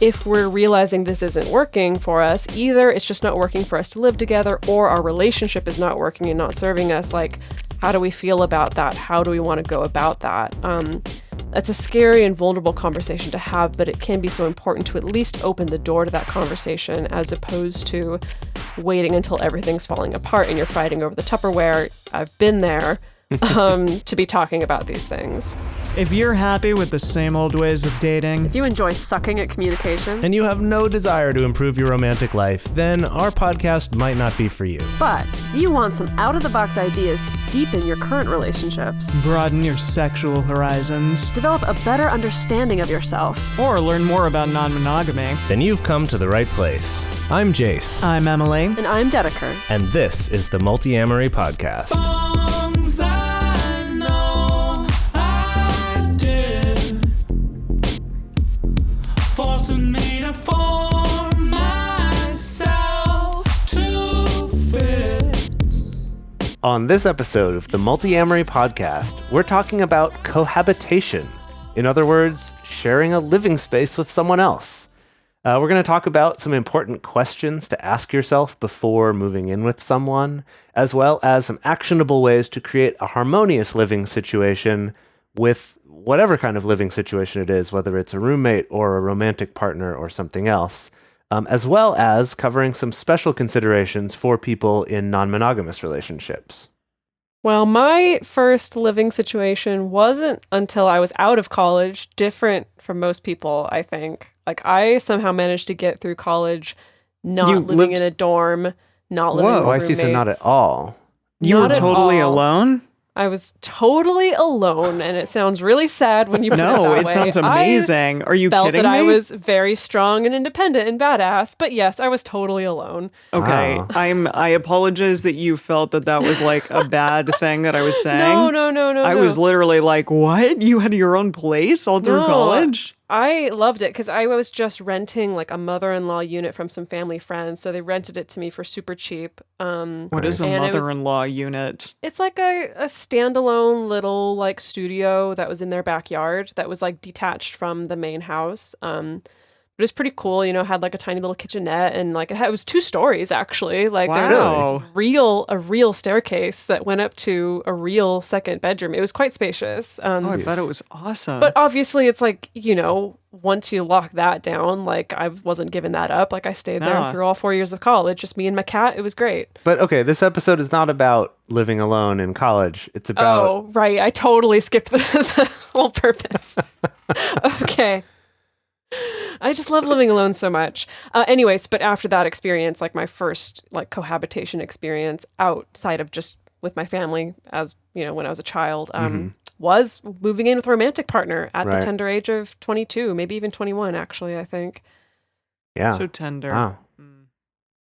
if we're realizing this isn't working for us, either it's just not working for us to live together, or our relationship is not working and not serving us, like, how do we feel about that? How do we want to go about that? That's a scary and vulnerable conversation to have, but it can be so important to at least open the door to that conversation, as opposed to waiting until everything's falling apart and you're fighting over the Tupperware. I've been there. To be talking about these things. If you're happy with the same old ways of dating, If you enjoy sucking at communication, and you have no desire to improve your romantic life, then our podcast might not be for you. but if you want some out-of-the-box ideas to deepen your current relationships, broaden your sexual horizons, develop a better understanding of yourself, or learn more about non-monogamy, Then you've come to the right place. I'm Jase, I'm Emily. and I'm Dedeker. and this is the Multiamory podcast. Songs I know I did, forcing me to form myself to fit. On this episode of the Multiamory podcast, we're talking about cohabitation. In other words, sharing a living space with someone else. We're going to talk about some important questions to ask yourself before moving in with someone, as well as some actionable ways to create a harmonious living situation with whatever kind of living situation it is, whether it's a roommate or a romantic partner or something else, as well as covering some special considerations for people in non-monogamous relationships. Well, my first living situation wasn't until I was out of college, different from most people, I think. Like, I somehow managed to get through college not You living lived- in a dorm, not living Whoa, with Oh, I see, so not at roommates. all. You Not were at totally all. alone? I was totally alone, and it sounds really sad when you put it No, that it way. sounds amazing. Are you I felt kidding that me? I was very strong and independent and badass, but yes, I was totally alone. Okay, Wow. I apologize that you felt that was like a bad thing that I was saying. No. I was literally like, what? You had your own place all through No. college? I loved it because I was just renting like a mother-in-law unit from some family friends, so they rented it to me for super cheap. What is a And it was- mother-in-law unit? It's like a standalone little like studio that was in their backyard that was like detached from the main house. But it was pretty cool, you know, had like a tiny little kitchenette, and like it was 2 stories actually. Like there's Wow. a real staircase that went up to a real second bedroom. It was quite spacious. Oh, I bet it was awesome. But obviously it's like, you know, once you lock that down, like I wasn't giving that up. Like I stayed there Nah. through all 4 years of college, just me and my cat. It was great. But okay, this episode is not about living alone in college. It's about Oh, right. I totally skipped the whole purpose. Okay. I just love living alone so much. Anyways, but after that experience, like my first like cohabitation experience outside of just with my family, as you know, when I was a child, was moving in with a romantic partner at Right. the tender age of 22, maybe even 21, actually, I think. yeah. so tender. Wow.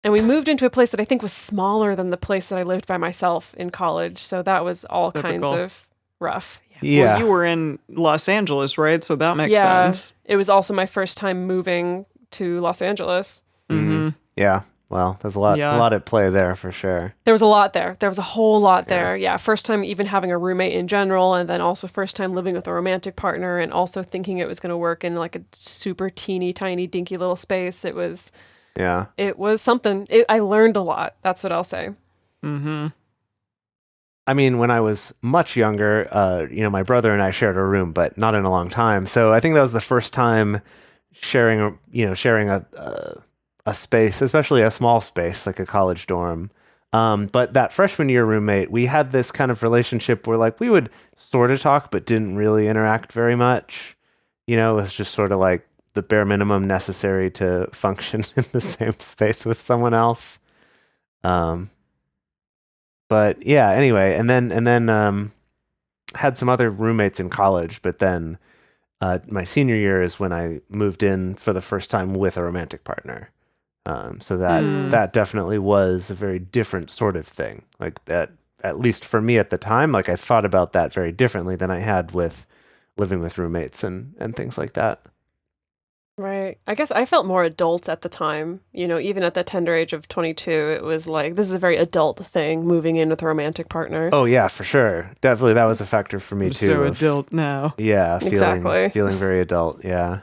And we moved into a place that I think was smaller than the place that I lived by myself in college. So that was all kinds Typical. of rough. Yeah. Well, you were in Los Angeles, right? So that makes Yeah. sense. It was also my first time moving to Los Angeles. Mm-hmm. Yeah. Well, there's a lot Yeah. at play there for sure. There was a lot there. There was a whole lot there. Yeah. First time even having a roommate in general, and then also first time living with a romantic partner, and also thinking it was going to work in like a super teeny tiny dinky little space. It was something. I learned a lot. That's what I'll say. Mm-hmm. I mean, when I was much younger, you know, my brother and I shared a room, but not in a long time. So I think that was the first time sharing a space, especially a small space like a college dorm. But that freshman year roommate, we had this kind of relationship where like we would sort of talk, but didn't really interact very much. You know, it was just sort of like the bare minimum necessary to function in the same space with someone else. But yeah, anyway, and then had some other roommates in college, but then my senior year is when I moved in for the first time with a romantic partner. So that definitely was a very different sort of thing. Like that, at least for me at the time, like I thought about that very differently than I had with living with roommates and things like that. Right. I guess I felt more adult at the time. You know, even at the tender age of 22, it was like, this is a very adult thing, moving in with a romantic partner. Oh yeah, for sure. Definitely that was a factor for me I'm too. so of- adult now. Yeah, Exactly. feeling very adult. Yeah.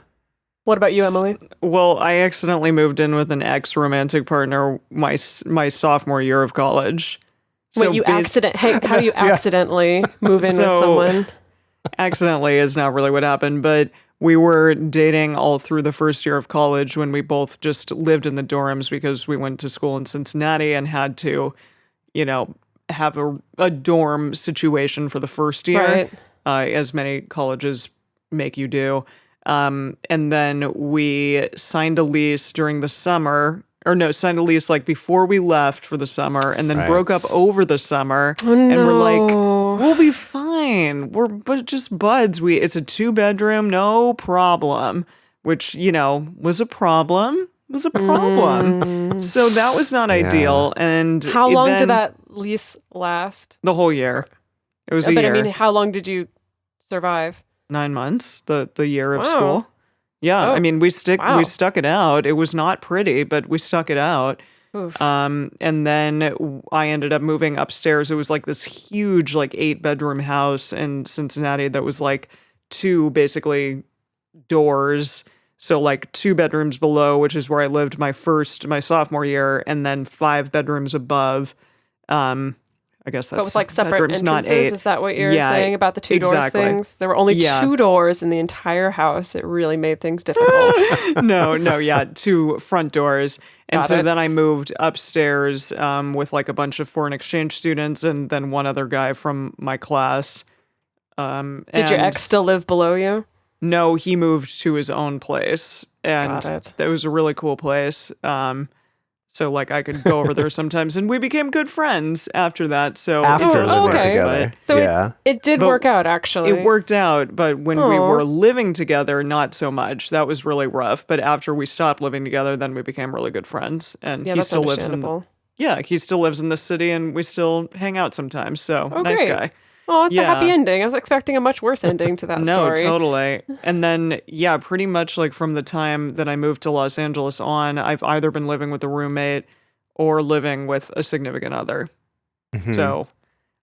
What about you, Emily? Well, I accidentally moved in with an ex-romantic partner my sophomore year of college. Wait, you how do you accidentally move in with So- someone? Accidentally is not really what happened, but we were dating all through the first year of college when we both just lived in the dorms because we went to school in Cincinnati and had to, have a dorm situation for the first year, as many colleges make you do. And then we signed a lease during the summer, signed a lease like before we left for the summer, and then Right. broke up over the summer. Oh, And we're no. like, we'll be fine. We're just buds. It's a 2-bedroom, no problem. Which, was a problem. Was a problem. So that was not ideal. And How long then did that lease last? The whole year. It was a But year. I mean, how long did you survive? 9 months. The year of Wow. school. Yeah, Oh, I mean, we wow. stuck it out. It was not pretty, but we stuck it out. Oof. And then I ended up moving upstairs. It was like this huge, like 8-bedroom house in Cincinnati that was like 2 basically doors. So like 2 bedrooms below, which is where I lived my sophomore year, and then 5 bedrooms above. I guess that's But with like separate bedrooms, not entrances, 8. is that what you're Yeah, saying about the 2 doors exactly. things? There were only Yeah. 2 doors in the entire house. It really made things difficult. no, yeah, 2 front doors. And Got so it. then I moved upstairs with like a bunch of foreign exchange students and then one other guy from my class. Did your and- ex still live below you? No, he moved to his own place. And Got it. that was a really cool place. So like I could go over there sometimes and we became good friends after that. So After it was living okay. together. So yeah. it did But work out, actually. It worked out, but when we Aw. were living together, not so much. That was really rough. But after we stopped living together, then we became really good friends. And Yeah, he that's still lives in understandable. he still lives in the city, and we still hang out sometimes. So Oh, nice great. guy. Oh, it's a happy Yeah. ending. I was expecting a much worse ending to that No, story. totally. And then pretty much like from the time that I moved to Los Angeles on, I've either been living with a roommate or living with a significant other. Mhm. So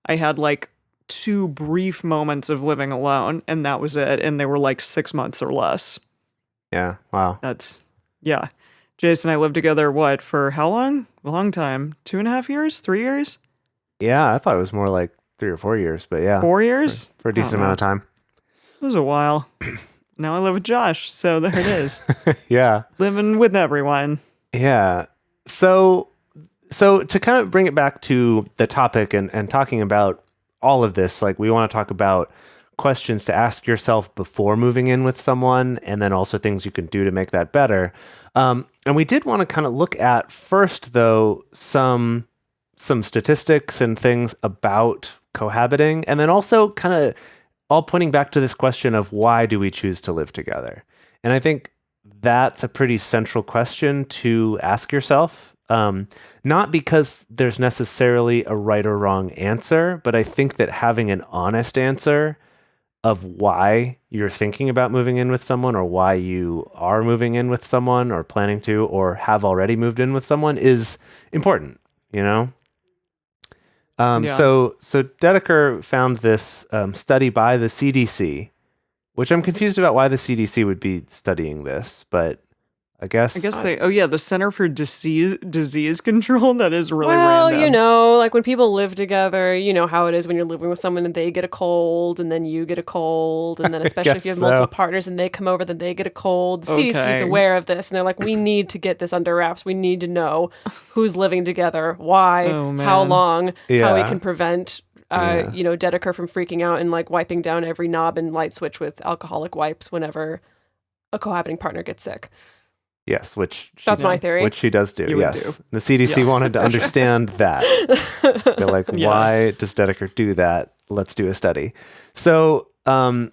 I had like 2 brief moments of living alone, and that was it. And they were like 6 months or less. Yeah. Wow. That's, Jase and I lived together, for how long? A long time. 2.5 years? 3 years? Yeah, I thought it was more like 3 or 4 years, but yeah. 4 years? For a decent amount of time. It was a while. Now I live with Josh, so there it is. Yeah. Living with everyone. Yeah. So to kind of bring it back to the topic and talking about all of this, like we want to talk about questions to ask yourself before moving in with someone, and then also things you can do to make that better. And we did want to kind of look at first, though, some statistics and things about cohabiting, and then also kind of all pointing back to this question of why do we choose to live together? And I think that's a pretty central question to ask yourself. Not because there's necessarily a right or wrong answer, but I think that having an honest answer of why you're thinking about moving in with someone, or why you are moving in with someone, or planning to, or have already moved in with someone is important, you know? So Dedeker found this study by the CDC, which I'm confused about why the CDC would be studying this, but I guess the Center for Disease Control. That is really Well, random. you know, like when people live together, you know how it is when you're living with someone and they get a cold and then you get a cold. And then especially if guess you have multiple so. partners and they come over, then they get a cold. The CDC is Okay. aware of this and they're like, we need to get this under wraps. We need to know who's living together, why, Oh, how man. long, how we Yeah. can prevent Yeah. Dedeker from freaking out and like wiping down every knob and light switch with alcoholic wipes whenever a cohabiting partner gets sick. Yes, which she, That's my theory. which she does do. You would Yes, do. the CDC wanted to understand that. They're like, Yes. why does Dedeker do that? Let's do a study. So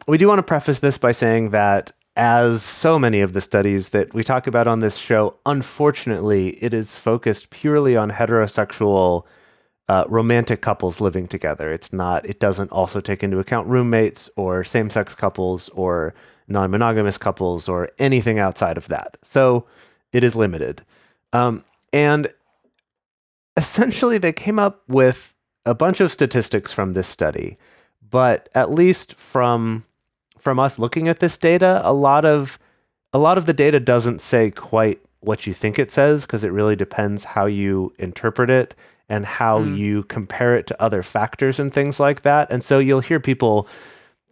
we do want to preface this by saying that, as so many of the studies that we talk about on this show, unfortunately, it is focused purely on heterosexual romantic couples living together. It doesn't also take into account roommates or same-sex couples or non-monogamous couples or anything outside of that. So it is limited. And essentially they came up with a bunch of statistics from this study, but at least from us looking at this data, a lot of a lot of the data doesn't say quite what you think it says, because it really depends how you interpret it and how you compare it to other factors and things like that. And so you'll hear people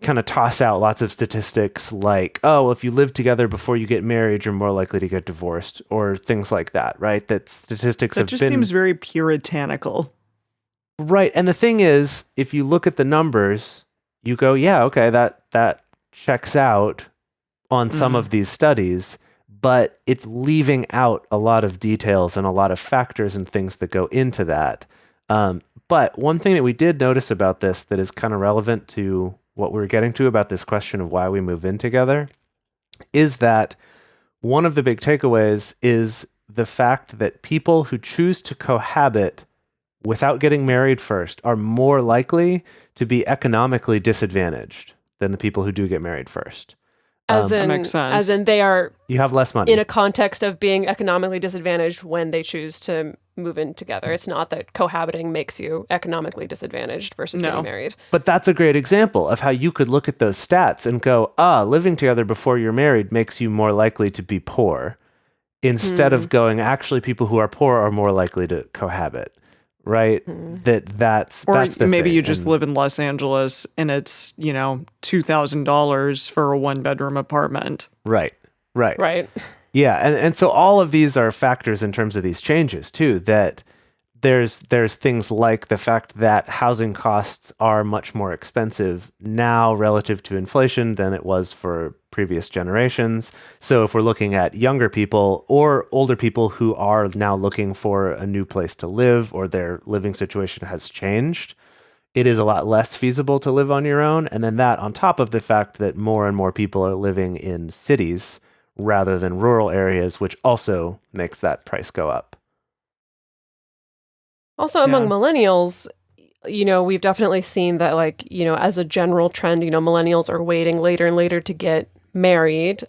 kind of toss out lots of statistics like, oh, if you live together before you get married, you're more likely to get divorced, or things like that, right? That statistics have That just been... seems very puritanical. Right. And the thing is, if you look at the numbers, you go, yeah, okay, that checks out on some of these studies, but it's leaving out a lot of details and a lot of factors and things that go into that. But one thing that we did notice about this that is kind of relevant to what we're getting to about this question of why we move in together is that one of the big takeaways is the fact that people who choose to cohabit without getting married first are more likely to be economically disadvantaged than the people who do get married first. That makes sense. As in they are You have less money. in a context of being economically disadvantaged when they choose to move in together. It's not that cohabiting makes you economically disadvantaged versus No. getting married. But that's a great example of how you could look at those stats and go, living together before you're married makes you more likely to be poor, instead of going, actually, people who are poor are more likely to cohabit, right? That's Or the maybe thing. you just And- live in Los Angeles and it's, $2,000 for a one-bedroom apartment. Right. Right. Yeah, and so all of these are factors in terms of these changes too, that there's things like the fact that housing costs are much more expensive now relative to inflation than it was for previous generations. So if we're looking at younger people or older people who are now looking for a new place to live, or their living situation has changed, it is a lot less feasible to live on your own. And then that on top of the fact that more and more people are living in cities rather than rural areas, which also makes that price go up. Also, among millennials, we've definitely seen that, as a general trend, millennials are waiting later and later to get married.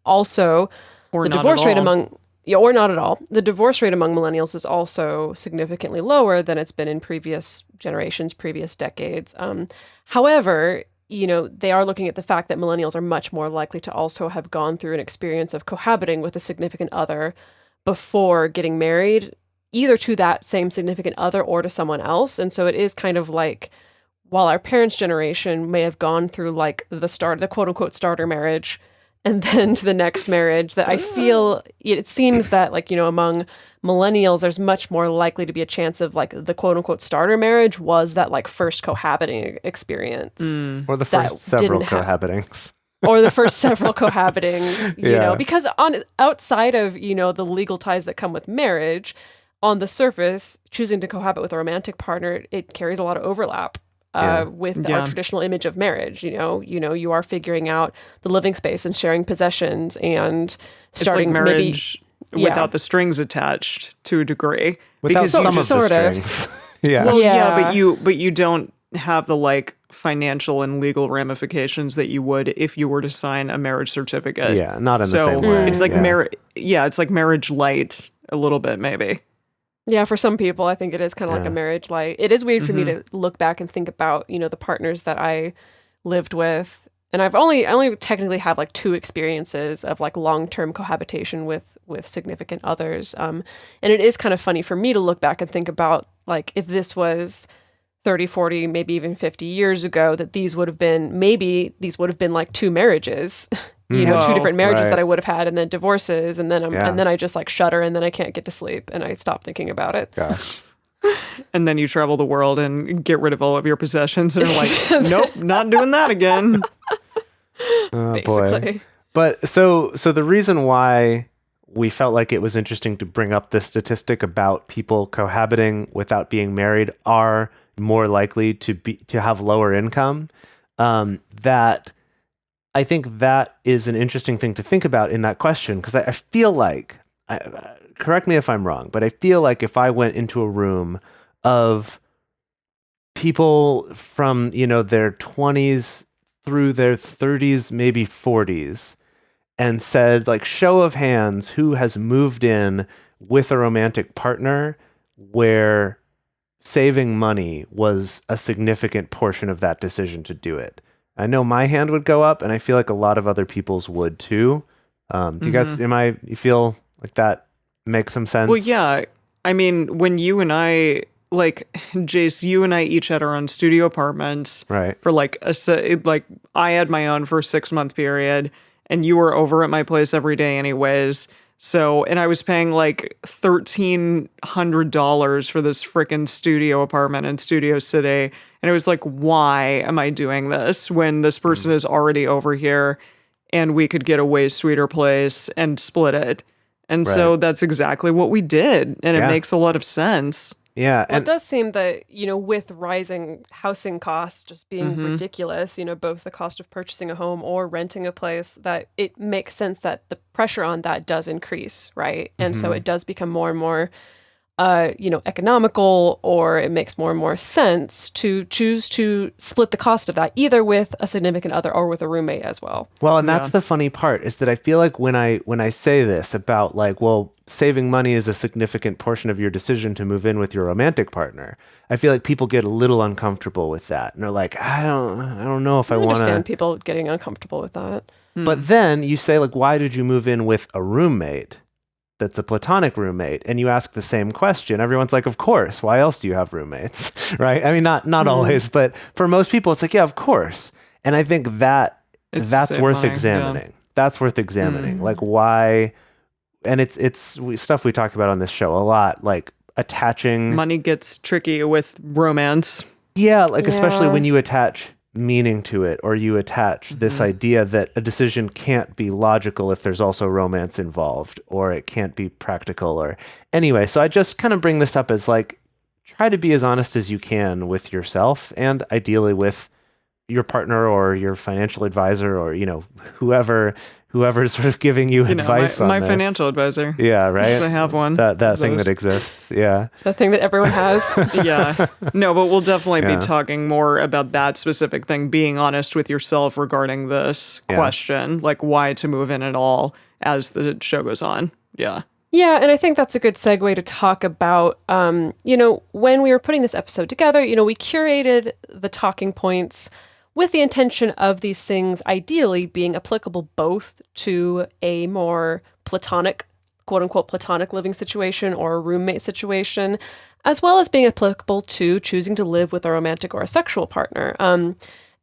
Also, Or the not divorce at rate all. or not at all. The divorce rate among millennials is also significantly lower than it's been in previous generations, previous decades. However, they are looking at the fact that millennials are much more likely to also have gone through an experience of cohabiting with a significant other before getting married, either to that same significant other or to someone else. And so it is kind of like, while our parents' generation may have gone through the quote unquote starter marriage, and then to the next marriage, that I feel it seems that among millennials, there's much more likely to be a chance of the quote unquote starter marriage was that first cohabiting experience. Or the That first several didn't hap- cohabitings. Or the first several cohabitings, Yeah. because outside of, the legal ties that come with marriage, on the surface, choosing to cohabit with a romantic partner, it carries a lot of overlap with our traditional image of marriage. You are figuring out the living space and sharing possessions and starting it's like marriage without the strings attached to a degree. Without Because some you of sort the of. strings. Yeah. Well, Yeah. but you don't have the financial and legal ramifications that you would if you were to sign a marriage certificate. Yeah, not in the same way. It's like yeah. it's like marriage light a little bit maybe. Yeah, for some people, I think it is kind of like a marriage light. It is weird for me to look back and think about, the partners that I lived with. And I only technically have 2 experiences of long-term cohabitation with significant others. And it is kind of funny for me to look back and think about if this was 30, 40, maybe even 50 years ago, that these would have been 2 marriages. 2 different marriages right. that I would have had, and then divorces, and then Yeah. and then I just shudder, and then I can't get to sleep, and I stop thinking about it. Gosh. And then you travel the world and get rid of all of your possessions and are like, nope, not doing that again. Oh, boy. Basically. But so the reason why we felt like it was interesting to bring up this statistic about people cohabiting without being married are more likely to have lower income, that I think that is an interesting thing to think about in that question, because I feel like, correct me if I'm wrong, but I feel like if I went into a room of people from, their 20s through their 30s, maybe 40s, and said, show of hands, who has moved in with a romantic partner where saving money was a significant portion of that decision to do it. I know my hand would go up, and I feel like a lot of other people's would too. Do you guys, you feel like that makes some sense? Well, yeah. I mean, when you and I, like, Jase, you and I each had our own studio apartments. Right. For like I had my own for a 6-month period, and you were over at my place every day anyways. So, and I was paying like $1,300 for this freaking studio apartment in Studio City. And it was like, why am I doing this when this person is already over here and we could get a way sweeter place and split it? And so that's exactly what we did. And it makes a lot of sense. Yeah. Well, it does seem that, with rising housing costs just being ridiculous, both the cost of purchasing a home or renting a place, that it makes sense that the pressure on that does increase, right? And so it does become more and more, economical, or it makes more and more sense to choose to split the cost of that, either with a significant other or with a roommate as well. Well, and that's the funny part, is that I feel like when I say this about like, well, saving money is a significant portion of your decision to move in with your romantic partner, I feel like people get a little uncomfortable with that. And they're like, I don't know if I want to understand people getting uncomfortable with that. But then you say, like, why did you move in with a roommate that's a platonic roommate? And you ask the same question. Everyone's like, of course. Why else do you have roommates? Right? I mean, not always, but for most people, it's like, yeah, of course. And I think that's worth examining. Yeah. That's worth examining. Like, why? And it's stuff we talk about on this show a lot, like attaching. Money gets tricky with romance. Yeah, like especially when you attach meaning to it, or you attach this idea that a decision can't be logical if there's also romance involved, or it can't be practical, or anyway. So I just kind of bring this up as like, try to be as honest as you can with yourself, and ideally with your partner or your financial advisor, or whoever's sort of giving you advice on my this. Financial advisor. Yeah, right. Because I have one. That thing that exists. Yeah. The thing that everyone has. Yeah. No, but we'll definitely be talking more about that specific thing, being honest with yourself regarding this question, like why to move in at all as the show goes on. Yeah. Yeah, and I think that's a good segue to talk about, when we were putting this episode together, we curated the talking points with the intention of these things ideally being applicable both to a more platonic, quote unquote, platonic living situation or a roommate situation, as well as being applicable to choosing to live with a romantic or a sexual partner. And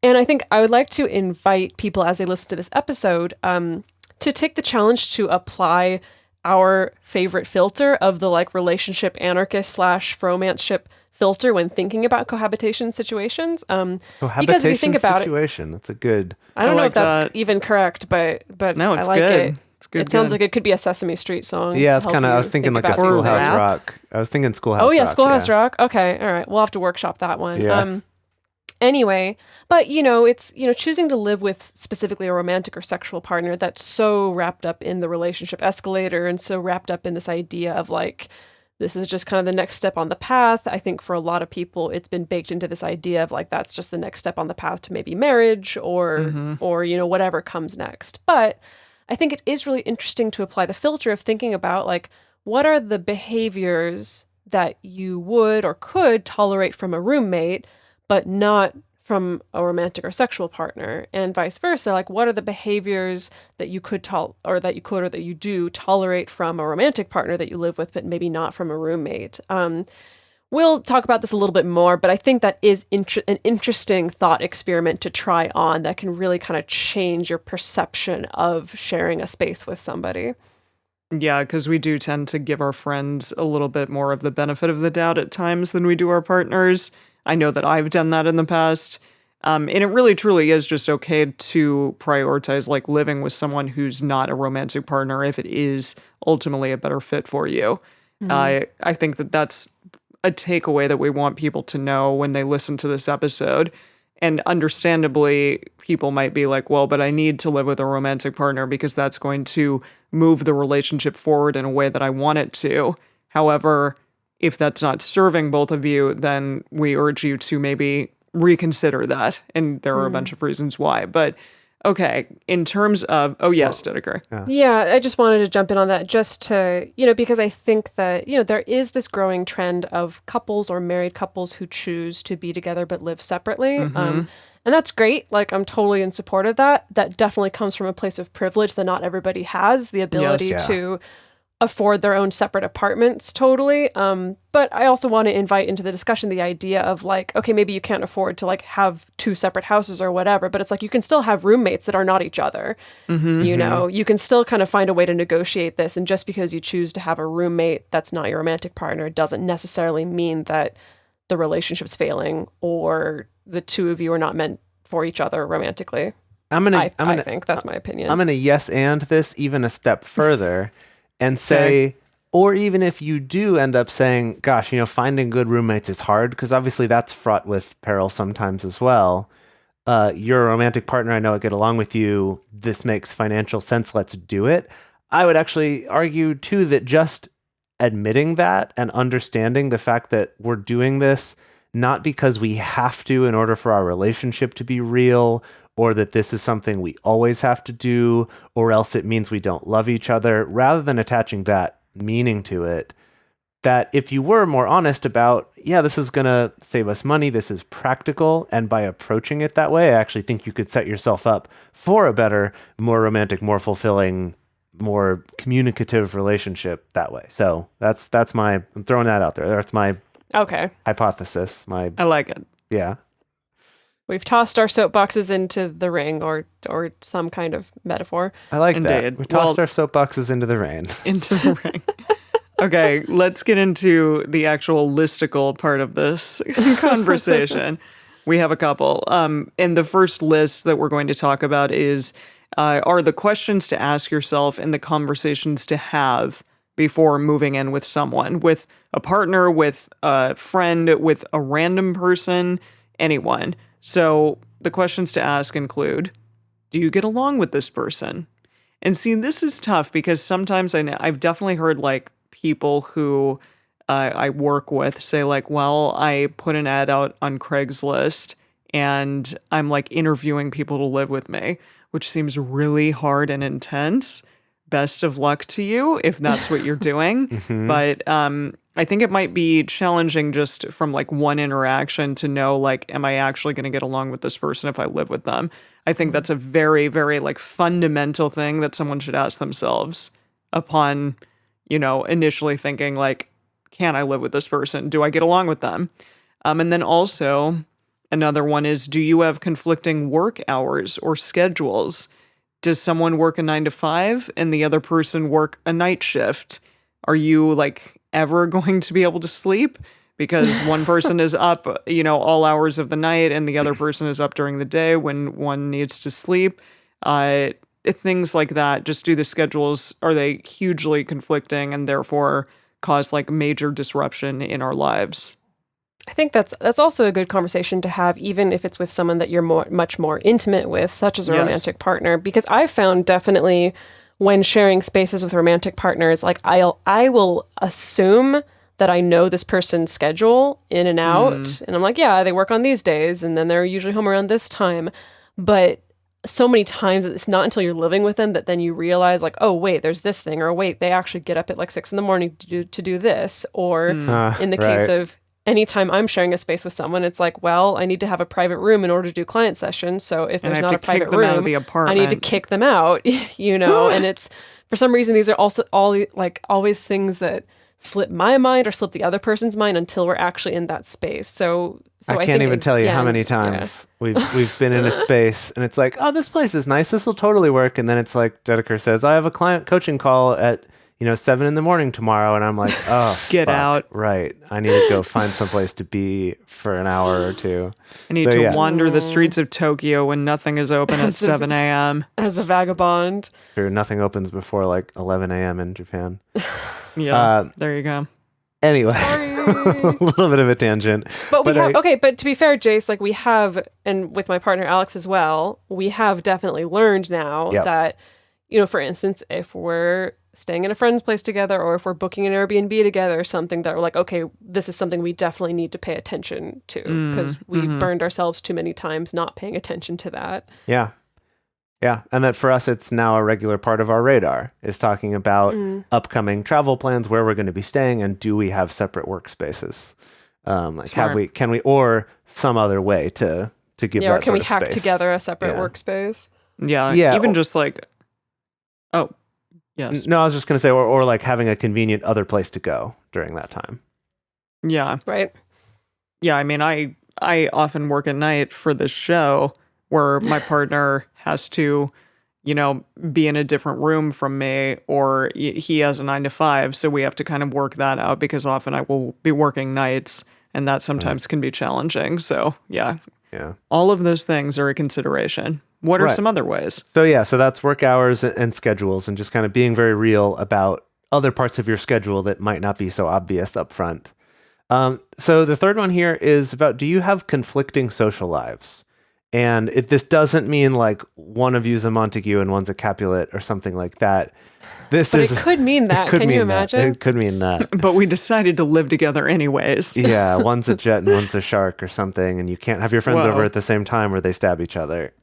I think I would like to invite people as they listen to this episode to take the challenge to apply our favorite filter of the like relationship anarchist / romanceship filter when thinking about cohabitation situations. Cohabitation because if you think about situation. That's a good. I don't know like if that's that. even correct, but No, it's I like good. it. It's good. It sounds like it could be a Sesame Street song. Yeah, it's kind of. I was thinking like a about these Schoolhouse things. Rock. I was thinking Schoolhouse. Oh yeah, Rock, Schoolhouse Rock. Okay, all right. We'll have to workshop that one. Yeah. Anyway, but it's choosing to live with specifically a romantic or sexual partner that's so wrapped up in the relationship escalator and so wrapped up in this idea of like, this is just kind of the next step on the path. I think for a lot of people, it's been baked into this idea of like, that's just the next step on the path to maybe marriage or whatever comes next. But I think it is really interesting to apply the filter of thinking about like, what are the behaviors that you would or could tolerate from a roommate, but not from a romantic or sexual partner, and vice versa. Like, what are the behaviors that you could or that you do tolerate from a romantic partner that you live with, but maybe not from a roommate? We'll talk about this a little bit more, but I think that is an interesting thought experiment to try on that can really kind of change your perception of sharing a space with somebody. Yeah, because we do tend to give our friends a little bit more of the benefit of the doubt at times than we do our partners. I know that I've done that in the past. And it really truly is just okay to prioritize like living with someone who's not a romantic partner if it is ultimately a better fit for you. I think that that's a takeaway that we want people to know when they listen to this episode. And understandably, people might be like, well, but I need to live with a romantic partner because that's going to move the relationship forward in a way that I want it to. However, if that's not serving both of you, then we urge you to maybe reconsider that. And there are a bunch of reasons why. But okay, in terms of, Dedeker. Yeah, I just wanted to jump in on that just to, because I think that, there is this growing trend of couples or married couples who choose to be together but live separately. And that's great. Like, I'm totally in support of that. That definitely comes from a place of privilege that not everybody has, the ability Yes. to afford their own separate apartments, totally. But I also want to invite into the discussion the idea of like, okay, maybe you can't afford to like have 2 separate houses or whatever, but it's like you can still have roommates that are not each other. You know, you can still kind of find a way to negotiate this. And just because you choose to have a roommate that's not your romantic partner doesn't necessarily mean that the relationship's failing or the two of you are not meant for each other romantically. I think that's my opinion. I'm gonna yes and this even a step further and say, or even if you do end up saying, gosh, you know, finding good roommates is hard, because obviously that's fraught with peril sometimes as well. You're a romantic partner, I know I get along with you, this makes financial sense, let's do it. I would actually argue too that just admitting that and understanding the fact that we're doing this not because we have to in order for our relationship to be real, or that this is something we always have to do, or else it means we don't love each other, rather than attaching that meaning to it, that if you were more honest about, yeah, this is going to save us money, this is practical, and by approaching it that way, I actually think you could set yourself up for a better, more romantic, more fulfilling, more communicative relationship that way. So that's I'm throwing that out there. That's my hypothesis. I like it. Yeah. We've tossed our soapboxes into the ring or some kind of metaphor. I like Indeed. that. We tossed our soapboxes into the rain. Into the ring. Okay, let's get into the actual listicle part of this conversation. We have a couple. And the first list that we're going to talk about are the questions to ask yourself and the conversations to have before moving in with someone, with a partner, with a friend, with a random person, anyone. So the questions to ask include, do you get along with this person? And see, this is tough because sometimes I've definitely heard like people who I work with say like, well, I put an ad out on Craigslist and I'm like interviewing people to live with me, which seems really hard and intense. Best of luck to you if that's what you're doing. But I think it might be challenging just from like one interaction to know like, am I actually going to get along with this person if I live with them? I think that's a very, very like fundamental thing that someone should ask themselves upon, you know, initially thinking like, can I live with this person? Do I get along with them? And then also another one is, do you have conflicting work hours or schedules? Does someone work a 9 to 5 and the other person work a night shift? Are you like ever going to be able to sleep? Because one person is up, you know, all hours of the night and the other person is up during the day when one needs to sleep. Things like that. Just do the schedules, are they hugely conflicting and therefore cause like major disruption in our lives? I think that's also a good conversation to have, even if it's with someone that you're much more intimate with, such as a romantic partner. Because I found definitely when sharing spaces with romantic partners, like I will assume that I know this person's schedule in and out, and I'm like, yeah, they work on these days, and then they're usually home around this time. But so many times it's not until you're living with them that then you realize like, oh wait, there's this thing, or wait, they actually get up at like 6 a.m. to do this, or in the case of anytime I'm sharing a space with someone, it's like, well, I need to have a private room in order to do client sessions. So if there's not a private room, out of the apartment. I need to kick them out, you know, and it's, for some reason, these are also always things that slip my mind or slip the other person's mind until we're actually in that space. So I can't even tell you how many times we've been in a space and it's like, oh, this place is nice, this will totally work. And then it's like Dedeker says, I have a client coaching call at 7 a.m. tomorrow. And I'm like, oh, get out. Right. I need to go find someplace to be for an hour or two. I need to wander the streets of Tokyo when nothing is open at 7 a.m. As a vagabond. Sure, nothing opens before like 11 a.m. in Japan. Yeah, there you go. Anyway, a little bit of a tangent. But but to be fair, Jase, like we have, and with my partner Alex as well, we have definitely learned now that, for instance, if we're staying in a friend's place together or if we're booking an Airbnb together or something, that we're like, okay, this is something we definitely need to pay attention to because we burned ourselves too many times not paying attention to that. Yeah. Yeah. And that for us, it's now a regular part of our radar is talking about upcoming travel plans, where we're going to be staying, and do we have separate workspaces? Can we, or some other way to to give Yeah, that or can sort we of hack space. together a separate Yeah. workspace? Yeah. Yeah, Even or- just like, oh, yes. No, I was just going to say, or like having a convenient other place to go during that time. Yeah. Right? Yeah. I mean, I often work at night for this show where my partner has to, be in a different room from me, or he has a 9 to 5. So we have to kind of work that out because often I will be working nights and that sometimes can be challenging. So yeah, all of those things are a consideration. What are Right. some other ways? So that's work hours and schedules and just kind of being very real about other parts of your schedule that might not be so obvious up front. So the third one here is about, do you have conflicting social lives? And this doesn't mean like one of you's a Montague and one's a Capulet or something like that. But it could mean that. Can you imagine? It could mean that. But we decided to live together anyways. Yeah, one's a jet and one's a shark or something, and you can't have your friends Whoa. over at the same time or they stab each other.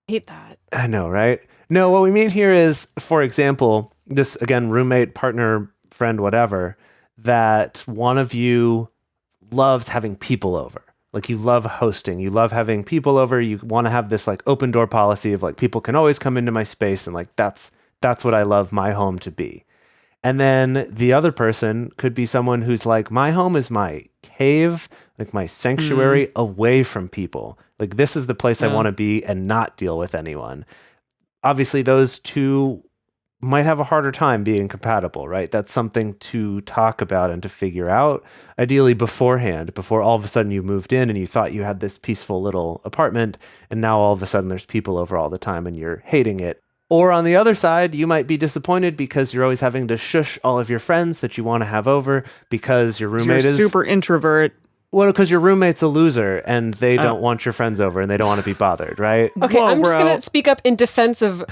Hate that. I know, right? No, what we mean here is, for example, this, again, roommate, partner, friend, whatever, that one of you loves having people over. Like you love hosting, you love having people over, you want to have this like open door policy of like people can always come into my space and like that's what I love my home to be. And then the other person could be someone who's like, my home is my cave, like my sanctuary away from people. Like this is the place I want to be and not deal with anyone. Obviously, those two might have a harder time being compatible, right? That's something to talk about and to figure out, ideally beforehand, before all of a sudden you moved in and you thought you had this peaceful little apartment, and now all of a sudden there's people over all the time and you're hating it. Or on the other side, you might be disappointed because you're always having to shush all of your friends that you want to have over because your roommate You're is super introvert. well, because your roommate's a loser and they don't want your friends over and they don't want to be bothered, right? Okay, Whoa, I'm just bro. going to speak up in defense of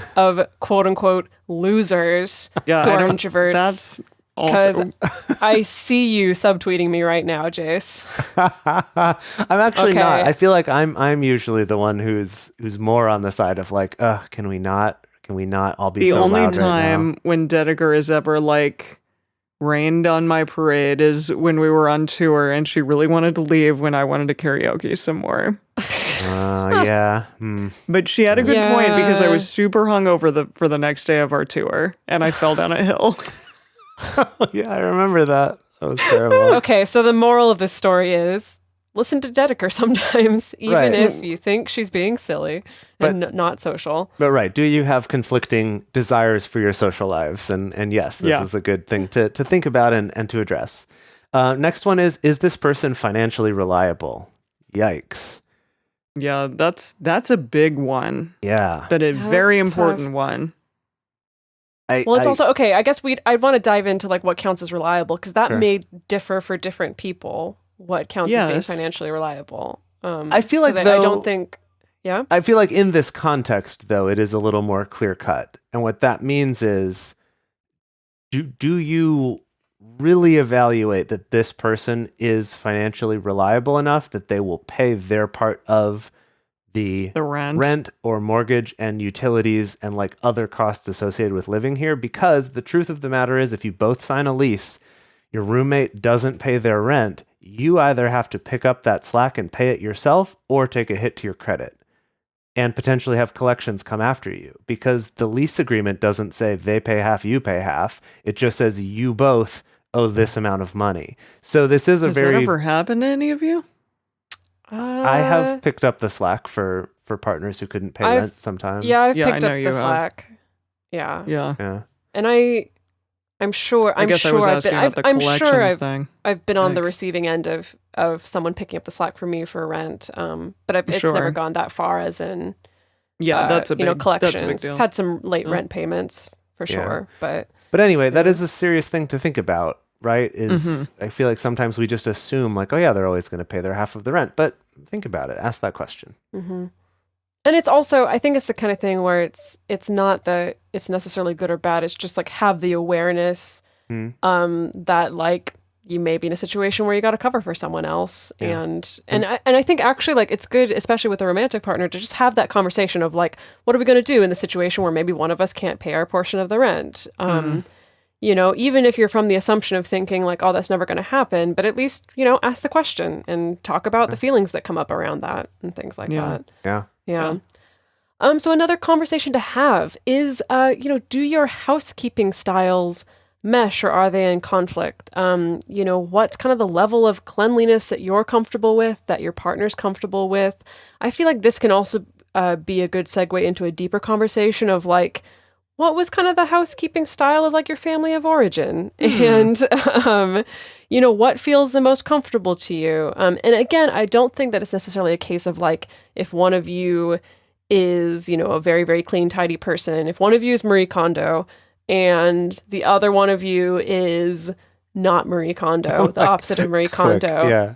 quote unquote losers Yeah, who I are don't- introverts. That's Because also I see you subtweeting me right now, Jase. I'm actually Okay. not. I feel like I'm usually the one who's more on the side of like, can we not all be the so only loud right now? time when Dedeker has ever like rained on my parade is when we were on tour and she really wanted to leave when I wanted to karaoke some more. Yeah. But she had a good point because I Yeah. was super hungover for the next day of our tour and I fell down a hill. Yeah, I remember that. That was terrible. Okay, so the moral of this story is listen to Dedeker sometimes, even Right. if you think she's being silly and not social. But right, do you have conflicting desires for your social lives? And yes, this Yeah. is a good thing to think about and to address. Next one is this person financially reliable? Yikes. Yeah, that's a big one, Yeah. but a Yeah, very that's important tough. one. Well, it's also okay. I guess I'd want to dive into like what counts as reliable because that Sure. may differ for different people. What counts as being Yes. financially reliable? I feel like, 'cause though, I don't think. Yeah. I feel like in this context, though, it is a little more clear cut. And what that means is, do you really evaluate that this person is financially reliable enough that they will pay their part of the The rent. rent or mortgage and utilities and like other costs associated with living here? Because the truth of the matter is, if you both sign a lease, your roommate doesn't pay their rent, you either have to pick up that slack and pay it yourself or take a hit to your credit and potentially have collections come after you, because the lease agreement doesn't say they pay half, you pay half. It just says you both owe this amount of money. So this is a Has very that ever happened to any of you? I have picked up the slack for partners who couldn't pay I've- rent sometimes. Yeah, I've Yeah, I picked know up you the have. slack. Yeah. Yeah. Yeah. And I'm sure. I guess I was asking about the I'm collections sure thing. I've been on the Thanks. receiving end of someone picking up the slack for me for rent. But it's Sure. never gone that far as in Yeah, that's a big collections. That's a big deal. Had some late rent payments for Yeah. sure, but But anyway, that is a serious thing to think about, right? Is Mm-hmm. I feel like sometimes we just assume like, oh yeah, they're always going to pay their half of the rent. But think about it. Ask that question. and it's also I think it's the kind of thing where it's not that it's necessarily good or bad. It's just like have the awareness that like you may be in a situation where you got to cover for someone else, Yeah. and I think actually like it's good, especially with a romantic partner, to just have that conversation of like, what are we going to do in the situation where maybe one of us can't pay our portion of the rent? even if you're from the assumption of thinking like, oh, that's never going to happen, but at least, ask the question and talk about the feelings that come up around that and things like that. Yeah. Yeah. So another conversation to have is, do your housekeeping styles mesh or are they in conflict? What's kind of the level of cleanliness that you're comfortable with, that your partner's comfortable with? I feel like this can also be a good segue into a deeper conversation of like, what was kind of the housekeeping style of like your family of origin? And, what feels the most comfortable to you? And again, I don't think that it's necessarily a case of like, if one of you is, a very, very clean, tidy person, if one of you is Marie Kondo and the other one of you is not Marie Kondo, the opposite of Marie Kondo. Yeah.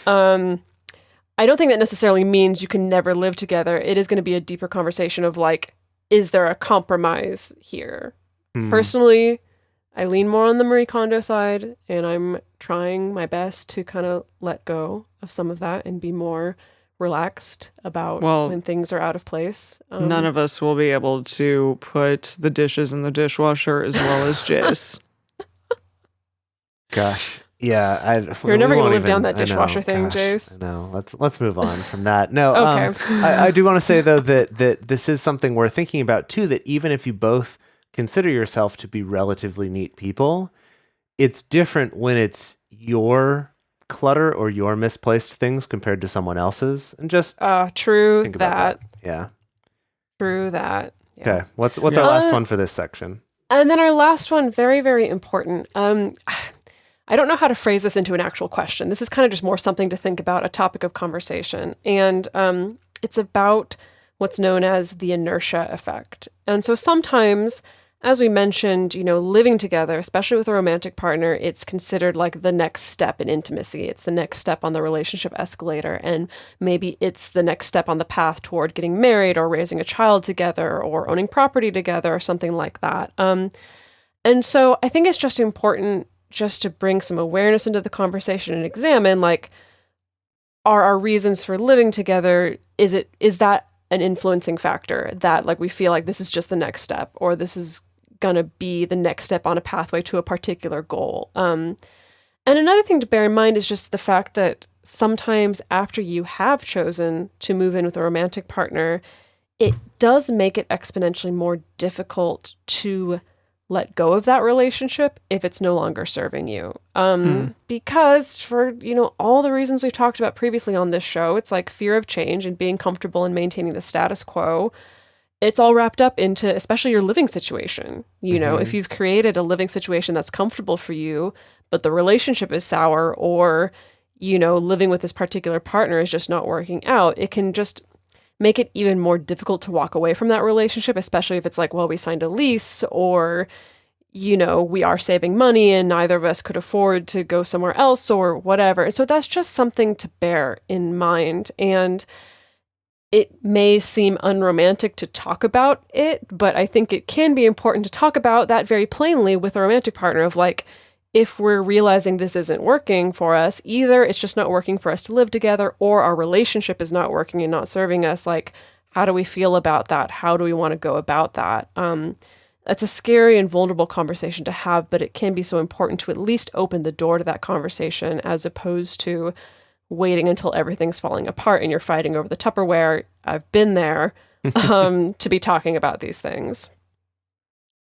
I don't think that necessarily means you can never live together. It is going to be a deeper conversation of like, is there a compromise here? Personally, I lean more on the Marie Kondo side, and I'm trying my best to kind of let go of some of that and be more relaxed about when things are out of place. None of us will be able to put the dishes in the dishwasher as well as Jase. Gosh. Yeah, you're never going to live down that dishwasher thing, Jase. No, let's move on from that. No, okay. I do want to say though that this is something we're thinking about too. That even if you both consider yourself to be relatively neat people, it's different when it's your clutter or your misplaced things compared to someone else's. And just true think about that. Yeah, true that. Yeah. Okay, what's our last one for this section? And then our last one, very, very important. I don't know how to phrase this into an actual question. This is kind of just more something to think about, a topic of conversation. And it's about what's known as the inertia effect. And so sometimes, as we mentioned, living together, especially with a romantic partner, it's considered like the next step in intimacy. It's the next step on the relationship escalator. And maybe it's the next step on the path toward getting married or raising a child together or owning property together or something like that. And so I think it's just important just to bring some awareness into the conversation and examine, like, are our reasons for living together, is that an influencing factor that, like, we feel like this is just the next step, or this is gonna be the next step on a pathway to a particular goal. And another thing to bear in mind is just the fact that sometimes after you have chosen to move in with a romantic partner, it does make it exponentially more difficult to let go of that relationship if it's no longer serving you. Because for, all the reasons we've talked about previously on this show, it's like fear of change and being comfortable and maintaining the status quo. It's all wrapped up into, especially your living situation. If you've created a living situation that's comfortable for you, but the relationship is sour, or, living with this particular partner is just not working out, it can just make it even more difficult to walk away from that relationship, especially if it's like, well, we signed a lease, or, we are saving money and neither of us could afford to go somewhere else or whatever. And so that's just something to bear in mind. And it may seem unromantic to talk about it, but I think it can be important to talk about that very plainly with a romantic partner of like, if we're realizing this isn't working for us, either it's just not working for us to live together, or our relationship is not working and not serving us, like, how do we feel about that? How do we want to go about that? That's a scary and vulnerable conversation to have, but it can be so important to at least open the door to that conversation, as opposed to waiting until everything's falling apart and you're fighting over the Tupperware. I've been there, to be talking about these things.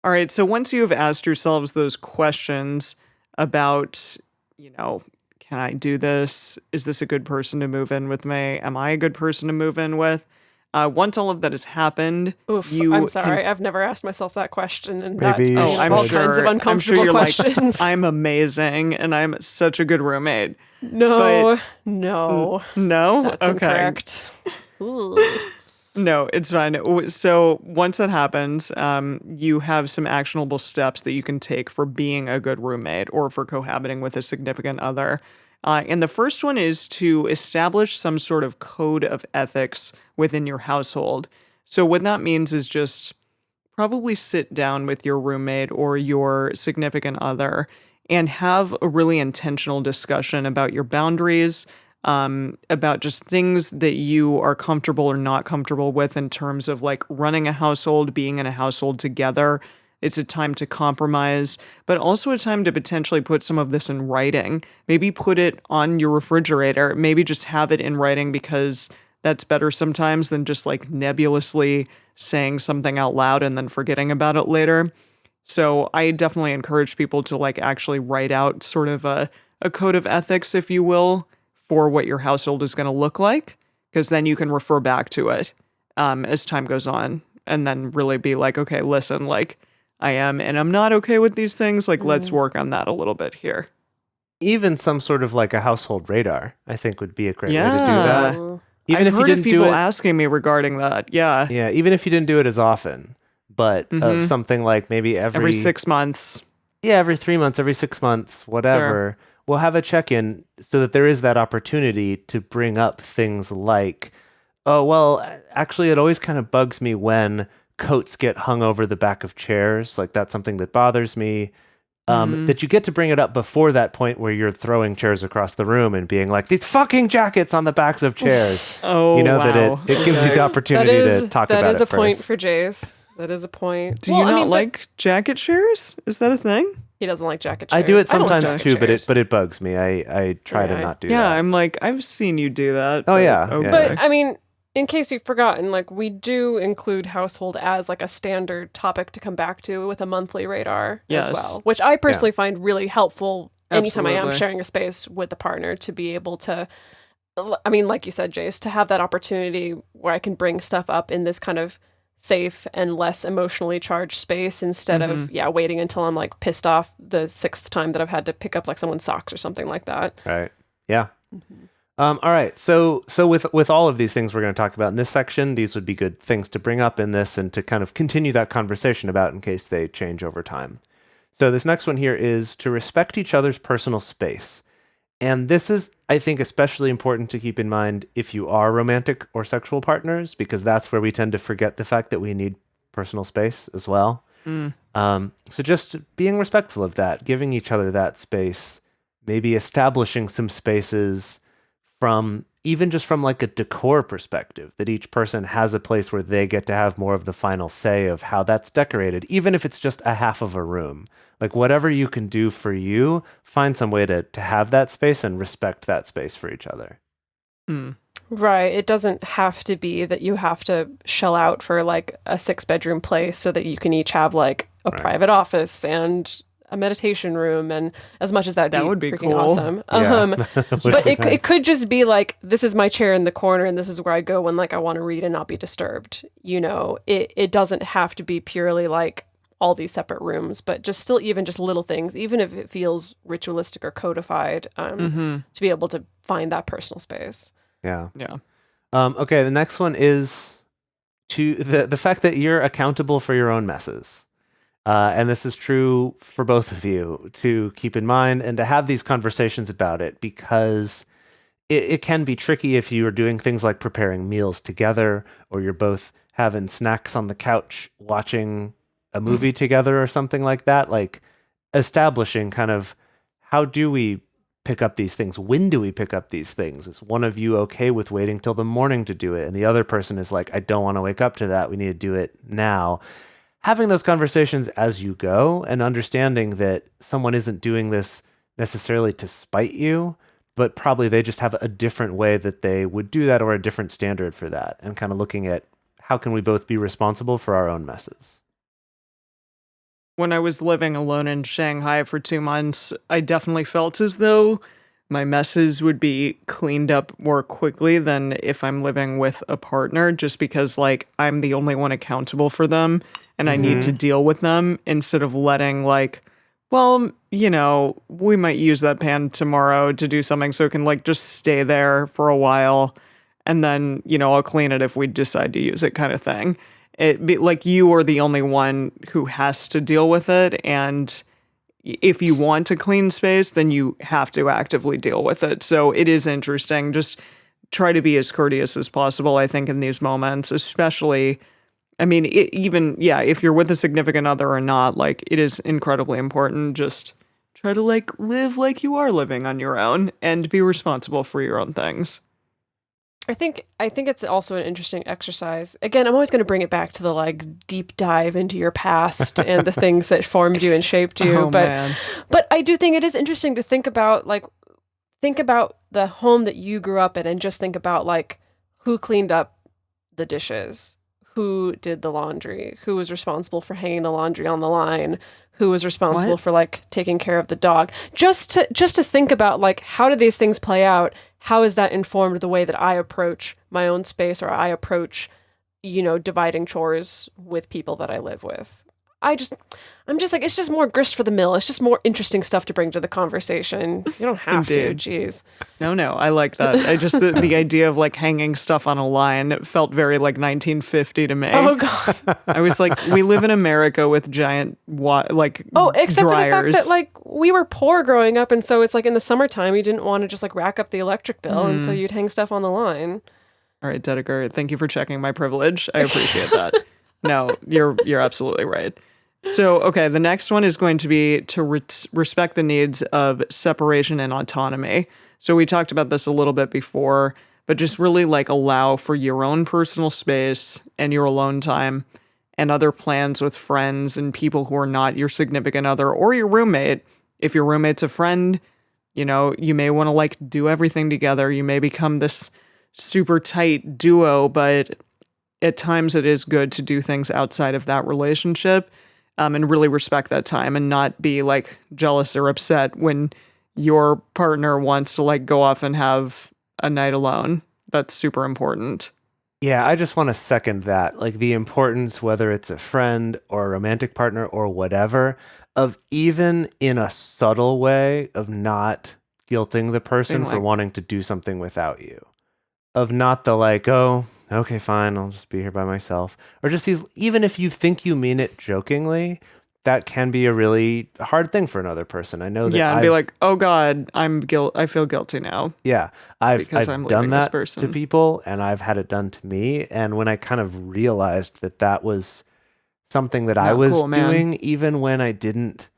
All right, so once you have asked yourselves those questions about, can I do this? Is this a good person to move in with me? Am I a good person to move in with? Once all of that has happened, I'm sorry, I've never asked myself that question, and that's Maybe I'm all sure, kinds of uncomfortable I'm sure you're questions. like, I'm amazing and I'm such a good roommate. No, No? that's Okay. incorrect. Ooh. No, it's fine. So once that happens, you have some actionable steps that you can take for being a good roommate or for cohabiting with a significant other. And the first one is to establish some sort of code of ethics within your household. So what that means is just probably sit down with your roommate or your significant other and have a really intentional discussion about your boundaries, about just things that you are comfortable or not comfortable with in terms of like running a household, being in a household together, It's a time to compromise, but also a time to potentially put some of this in writing. Maybe put it on your refrigerator. Maybe just have it in writing because that's better sometimes than just like nebulously saying something out loud and then forgetting about it later. So I definitely encourage people to like actually write out sort of a code of ethics, if you will, for what your household is going to look like, because then you can refer back to it as time goes on and then really be like, okay, listen, like, I am and I'm not okay with these things. Like, let's work on that a little bit here. Even some sort of like a household radar, I think would be a great way to do Yeah. that. Even I've if you heard didn't of people do it, asking me regarding that. Yeah. yeah, even if you didn't do it as often, but of something like maybe Every 6 months. yeah, every 3 months, every 6 months, whatever, we'll have a check-in so that there is that opportunity to bring up things like, oh, well, actually, it always kind of bugs me when coats get hung over the back of chairs. Like, that's something that bothers me. That you get to bring it up before that point where you're throwing chairs across the room and being like, these fucking jackets on the backs of chairs. Oh, you know, wow. that it gives you the opportunity to talk about it That is a first. point for Jase. That is a point. Do you not like jacket shares? Is that a thing? He doesn't like jacket chairs. I do it don't like sometimes jacket too, chairs. but it bugs me. I try to Yeah. not do Yeah, that. I'm like, I've seen you do that. Oh, but yeah, okay. yeah. But I mean, in case you've forgotten, like we do include household as like a standard topic to come back to with a monthly radar Yes. as well, which I personally find really helpful anytime I am Absolutely. sharing a space with a partner to be able to, I mean, like you said, Jace, to have that opportunity where I can bring stuff up in this kind of safe and less emotionally charged space instead of waiting until I'm like pissed off the 6th time that I've had to pick up like someone's socks or something like that. Right. Yeah. All right. So with all of these things we're going to talk about in this section, these would be good things to bring up in this and to kind of continue that conversation about in case they change over time. So this next one here is to respect each other's personal space. And this is, I think, especially important to keep in mind if you are romantic or sexual partners, because that's where we tend to forget the fact that we need personal space as well. So just being respectful of that, giving each other that space, maybe establishing some spaces from even just from like a decor perspective, that each person has a place where they get to have more of the final say of how that's decorated, even if it's just a half of a room. Like whatever you can do for you, find some way to have that space and respect that space for each other. Right. It doesn't have to be that you have to shell out for like a 6-bedroom place so that you can each have like a private office and a meditation room, and as much as that would be freaking cool. awesome. Yeah. But it could just be like, this is my chair in the corner and this is where I go when like I want to read and not be disturbed. You know, it doesn't have to be purely like all these separate rooms, but just still even just little things, even if it feels ritualistic or codified, to be able to find that personal space. Yeah. Yeah. Okay, the next one is to the fact that you're accountable for your own messes. And this is true for both of you to keep in mind and to have these conversations about it, because it can be tricky if you are doing things like preparing meals together, or you're both having snacks on the couch watching a movie together or something like that. Like establishing kind of how do we pick up these things? When do we pick up these things? Is one of you okay with waiting till the morning to do it? And the other person is like, I don't want to wake up to that. We need to do it now. Having those conversations as you go and understanding that someone isn't doing this necessarily to spite you, but probably they just have a different way that they would do that or a different standard for that, and kind of looking at how can we both be responsible for our own messes. When I was living alone in Shanghai for 2 months, I definitely felt as though my messes would be cleaned up more quickly than if I'm living with a partner, just because like I'm the only one accountable for them and I need to deal with them, instead of letting like, well, you know, we might use that pan tomorrow to do something, so it can like just stay there for a while and then, you know, I'll clean it if we decide to use it, kind of thing. It be like you are the only one who has to deal with it, and if you want a clean space, then you have to actively deal with it. So it is interesting. Just try to be as courteous as possible, I think, in these moments, especially, I mean, if you're with a significant other or not, like it is incredibly important. Just try to like live like you are living on your own and be responsible for your own things. I think it's also an interesting exercise. Again, I'm always going to bring it back to the like deep dive into your past and the things that formed you and shaped you. Man. But I do think it is interesting to think about the home that you grew up in and just think about like who cleaned up the dishes, who did the laundry, who was responsible for hanging the laundry on the line, who was responsible for like taking care of the dog. Just to think about like how did these things play out? How is that informed the way that I approach my own space or I approach, dividing chores with people that I live with? I'm just like, it's just more grist for the mill. It's just more interesting stuff to bring to the conversation. You don't have to, jeez. No, I like that. I just, the idea of like hanging stuff on a line, it felt very like 1950 to me. Oh God. I was like, we live in America with giant, except dryers. for the fact that like we were poor growing up. And so it's like in the summertime, you didn't want to just like rack up the electric bill. And so you'd hang stuff on the line. All right, Dedeker, thank you for checking my privilege. I appreciate that. No, you're absolutely right. So, okay, the next one is going to be to respect the needs of separation and autonomy. So we talked about this a little bit before, but just really like allow for your own personal space and your alone time and other plans with friends and people who are not your significant other or your roommate. If your roommate's a friend, you may want to like do everything together. You may become this super tight duo, but at times it is good to do things outside of that relationship. And really respect that time and not be like jealous or upset when your partner wants to like go off and have a night alone. That's super important. Yeah, I just want to second that. Like the importance, whether it's a friend or a romantic partner or whatever, of even in a subtle way of not guilting the person for wanting to do something without you. Of not the like, oh, okay, fine, I'll just be here by myself. Or just these, even if you think you mean it jokingly, that can be a really hard thing for another person. I know that. Yeah, and be like, oh God, I feel guilty now. Yeah, I've done that to people, and I've had it done to me. And when I kind of realized that was something that I was doing, even when I didn't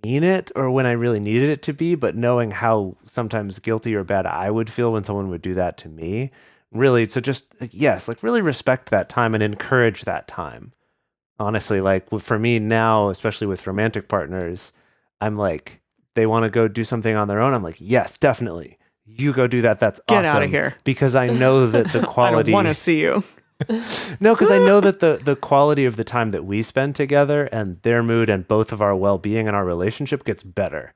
mean it or when I really needed it to be, but knowing how sometimes guilty or bad I would feel when someone would do that to me. Really, so just, yes, like really respect that time and encourage that time. Honestly, like for me now, especially with romantic partners, I'm like, they want to go do something on their own. I'm like, yes, definitely. You go do that. That's awesome. Get out of here. Because I know that the quality... I don't want to see you. No, because I know that the quality of the time that we spend together and their mood and both of our well-being and our relationship gets better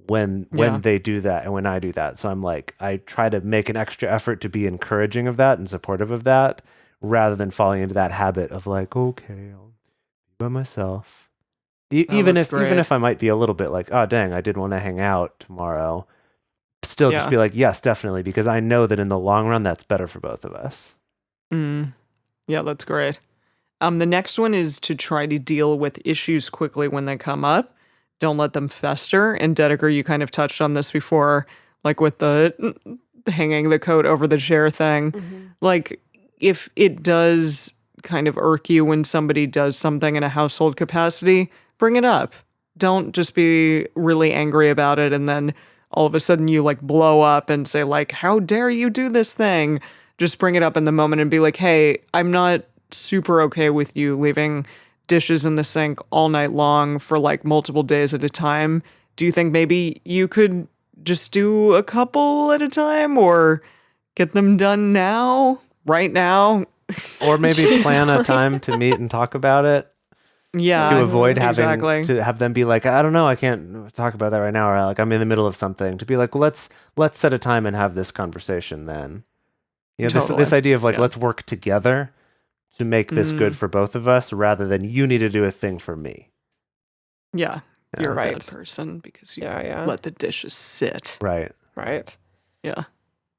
when they do that and when I do that. So I'm like, I try to make an extra effort to be encouraging of that and supportive of that rather than falling into that habit of like, okay, I'll be by myself. Even if I might be a little bit like, oh, dang, I did want to hang out tomorrow. Still just be like, yes, definitely, because I know that in the long run, that's better for both of us. Yeah, that's great. The next one is to try to deal with issues quickly when they come up. Don't let them fester. And Dedeker, you kind of touched on this before, like with the hanging the coat over the chair thing. Mm-hmm. Like, if it does kind of irk you when somebody does something in a household capacity, bring it up. Don't just be really angry about it and then all of a sudden you like blow up and say like, how dare you do this thing? Just bring it up in the moment and be like, hey, I'm not super okay with you leaving dishes in the sink all night long for like multiple days at a time. Do you think maybe you could just do a couple at a time or get them done right now? Or maybe plan a time to meet and talk about it. Yeah. To avoid having to have them be like, I don't know, I can't talk about that right now. Or like, I'm in the middle of something. To be like, let's set a time and have this conversation then. You know, totally. This idea of like, let's work together to make this good for both of us rather than you need to do a thing for me. Yeah. You're a bad person because you let the dishes sit. Right. Yeah.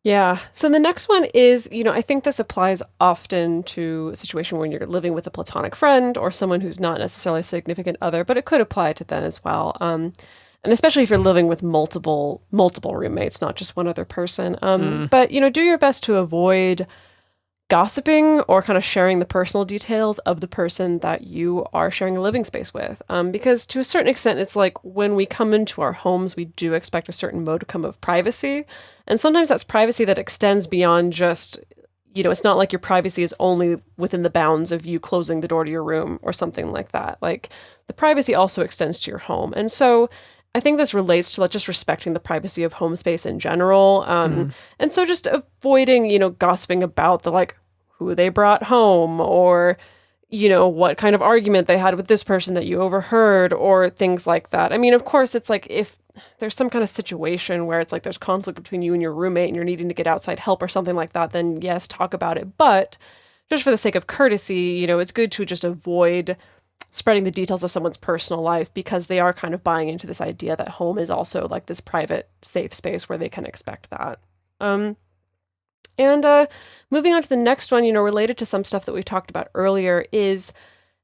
Yeah. So the next one is, I think this applies often to a situation when you're living with a platonic friend or someone who's not necessarily a significant other, but it could apply to them as well. And especially if you're living with multiple roommates, not just one other person. But, do your best to avoid gossiping or kind of sharing the personal details of the person that you are sharing a living space with. Because to a certain extent, it's like when we come into our homes, we do expect a certain modicum of privacy. And sometimes that's privacy that extends beyond just, it's not like your privacy is only within the bounds of you closing the door to your room or something like that. Like the privacy also extends to your home. And so I think this relates to just respecting the privacy of home space in general. And so just avoiding, gossiping about who they brought home or, what kind of argument they had with this person that you overheard or things like that. I mean, of course, it's like if there's some kind of situation where it's like there's conflict between you and your roommate and you're needing to get outside help or something like that, then yes, talk about it. But just for the sake of courtesy, it's good to just avoid spreading the details of someone's personal life because they are kind of buying into this idea that home is also like this private, safe space where they can expect that. And moving on to the next one, related to some stuff that we talked about earlier is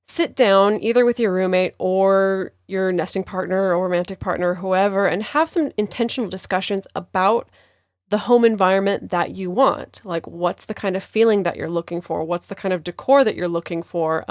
sit down either with your roommate or your nesting partner or romantic partner or whoever and have some intentional discussions about the home environment that you want. Like what's the kind of feeling that you're looking for? What's the kind of decor that you're looking for?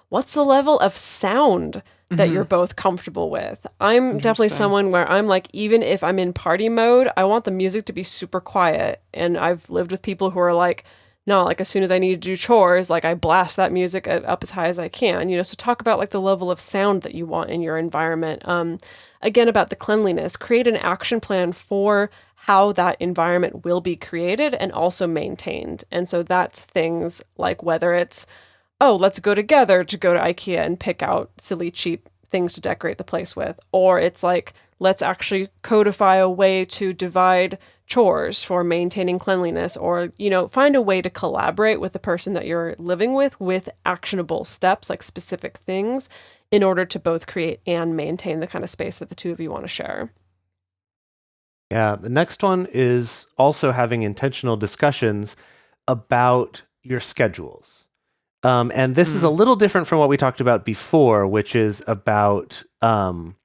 What's the level of sound that you're both comfortable with? I'm definitely someone where I'm like, even if I'm in party mode, I want the music to be super quiet. And I've lived with people who are like, no, like as soon as I need to do chores, like I blast that music up as high as I can, so talk about like the level of sound that you want in your environment. Again, about the cleanliness, create an action plan for how that environment will be created and also maintained. And so that's things like whether it's, oh, let's go together to go to IKEA and pick out silly, cheap things to decorate the place with. Or it's like, let's actually codify a way to divide chores for maintaining cleanliness or, find a way to collaborate with the person that you're living with actionable steps, like specific things in order to both create and maintain the kind of space that the two of you want to share. Yeah. The next one is also having intentional discussions about your schedules. And this is a little different from what we talked about before, which is about sort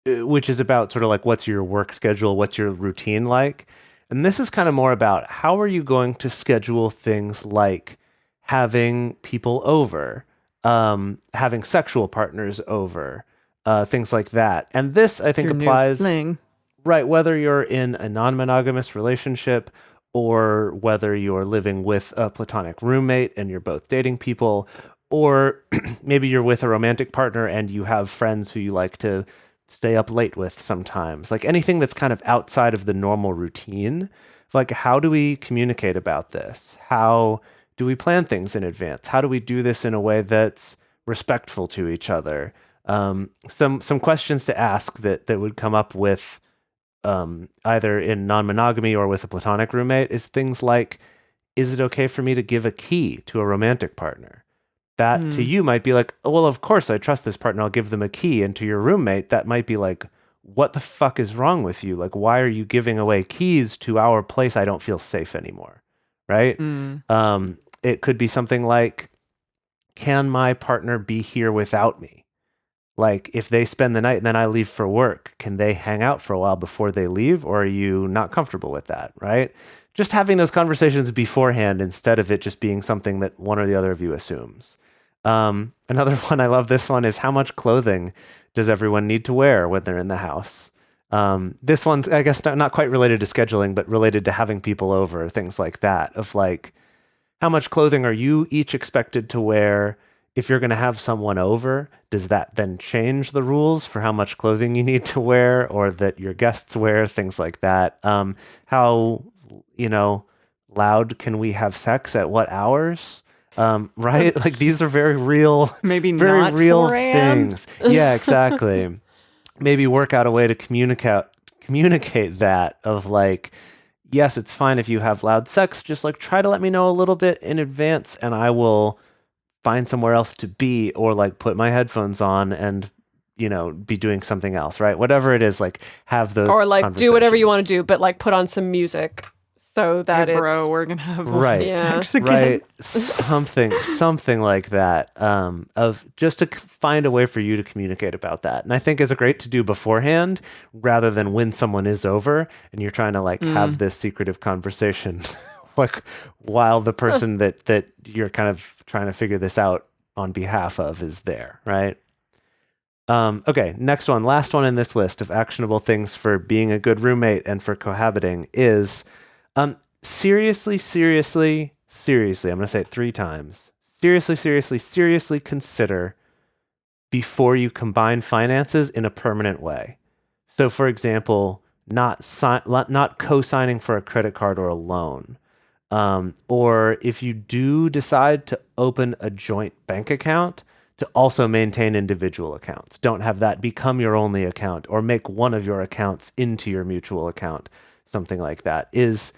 of like what's your work schedule, what's your routine like. And this is kind of more about how are you going to schedule things like having people over, having sexual partners over, things like that. And this, I think, applies, right, whether you're in a non-monogamous relationship or whether you're living with a platonic roommate and you're both dating people, or maybe you're with a romantic partner and you have friends who you like to stay up late with sometimes. Like anything that's kind of outside of the normal routine. Like, how do we communicate about this? How do we plan things in advance? How do we do this in a way that's respectful to each other? Some questions to ask that would come up with either in non-monogamy or with a platonic roommate is things like, is it okay for me to give a key to a romantic partner? That to you might be like, oh, well, of course I trust this partner, I'll give them a key. And to your roommate, that might be like, what the fuck is wrong with you? Like, why are you giving away keys to our place? I don't feel safe anymore, right? It could be something like, can my partner be here without me? Like, if they spend the night and then I leave for work, can they hang out for a while before they leave? Or are you not comfortable with that, right? Just having those conversations beforehand instead of it just being something that one or the other of you assumes. Another one, I love this one, is how much clothing does everyone need to wear when they're in the house? This one's, I guess, not quite related to scheduling, but related to having people over, things like that, of like, how much clothing are you each expected to wear? If you're going to have someone over, does that then change the rules for how much clothing you need to wear or that your guests wear, things like that? How, loud can we have sex at what hours? Right? Like, these are very real, Maybe very not real 4 a.m.? things. Yeah, exactly. Maybe work out a way to communicate that of like, yes, it's fine if you have loud sex, just like try to let me know a little bit in advance and I will find somewhere else to be, or like put my headphones on and, be doing something else, right? Whatever it is, like have those or like do whatever you want to do, but like put on some music so that hey, it's bro, we're gonna have right, sex again. Right, something like that. Of just to find a way for you to communicate about that, and I think it's great to do beforehand rather than when someone is over and you're trying to like have this secretive conversation like while the person that you're kind of trying to figure this out on behalf of is there, right? Okay, next one, last one in this list of actionable things for being a good roommate and for cohabiting is seriously, I'm going to say it 3 times. Seriously consider before you combine finances in a permanent way. So, for example, not co-signing for a credit card or a loan. Or if you do decide to open a joint bank account, to also maintain individual accounts. Don't have that become your only account or make one of your accounts into your mutual account. Something like that is,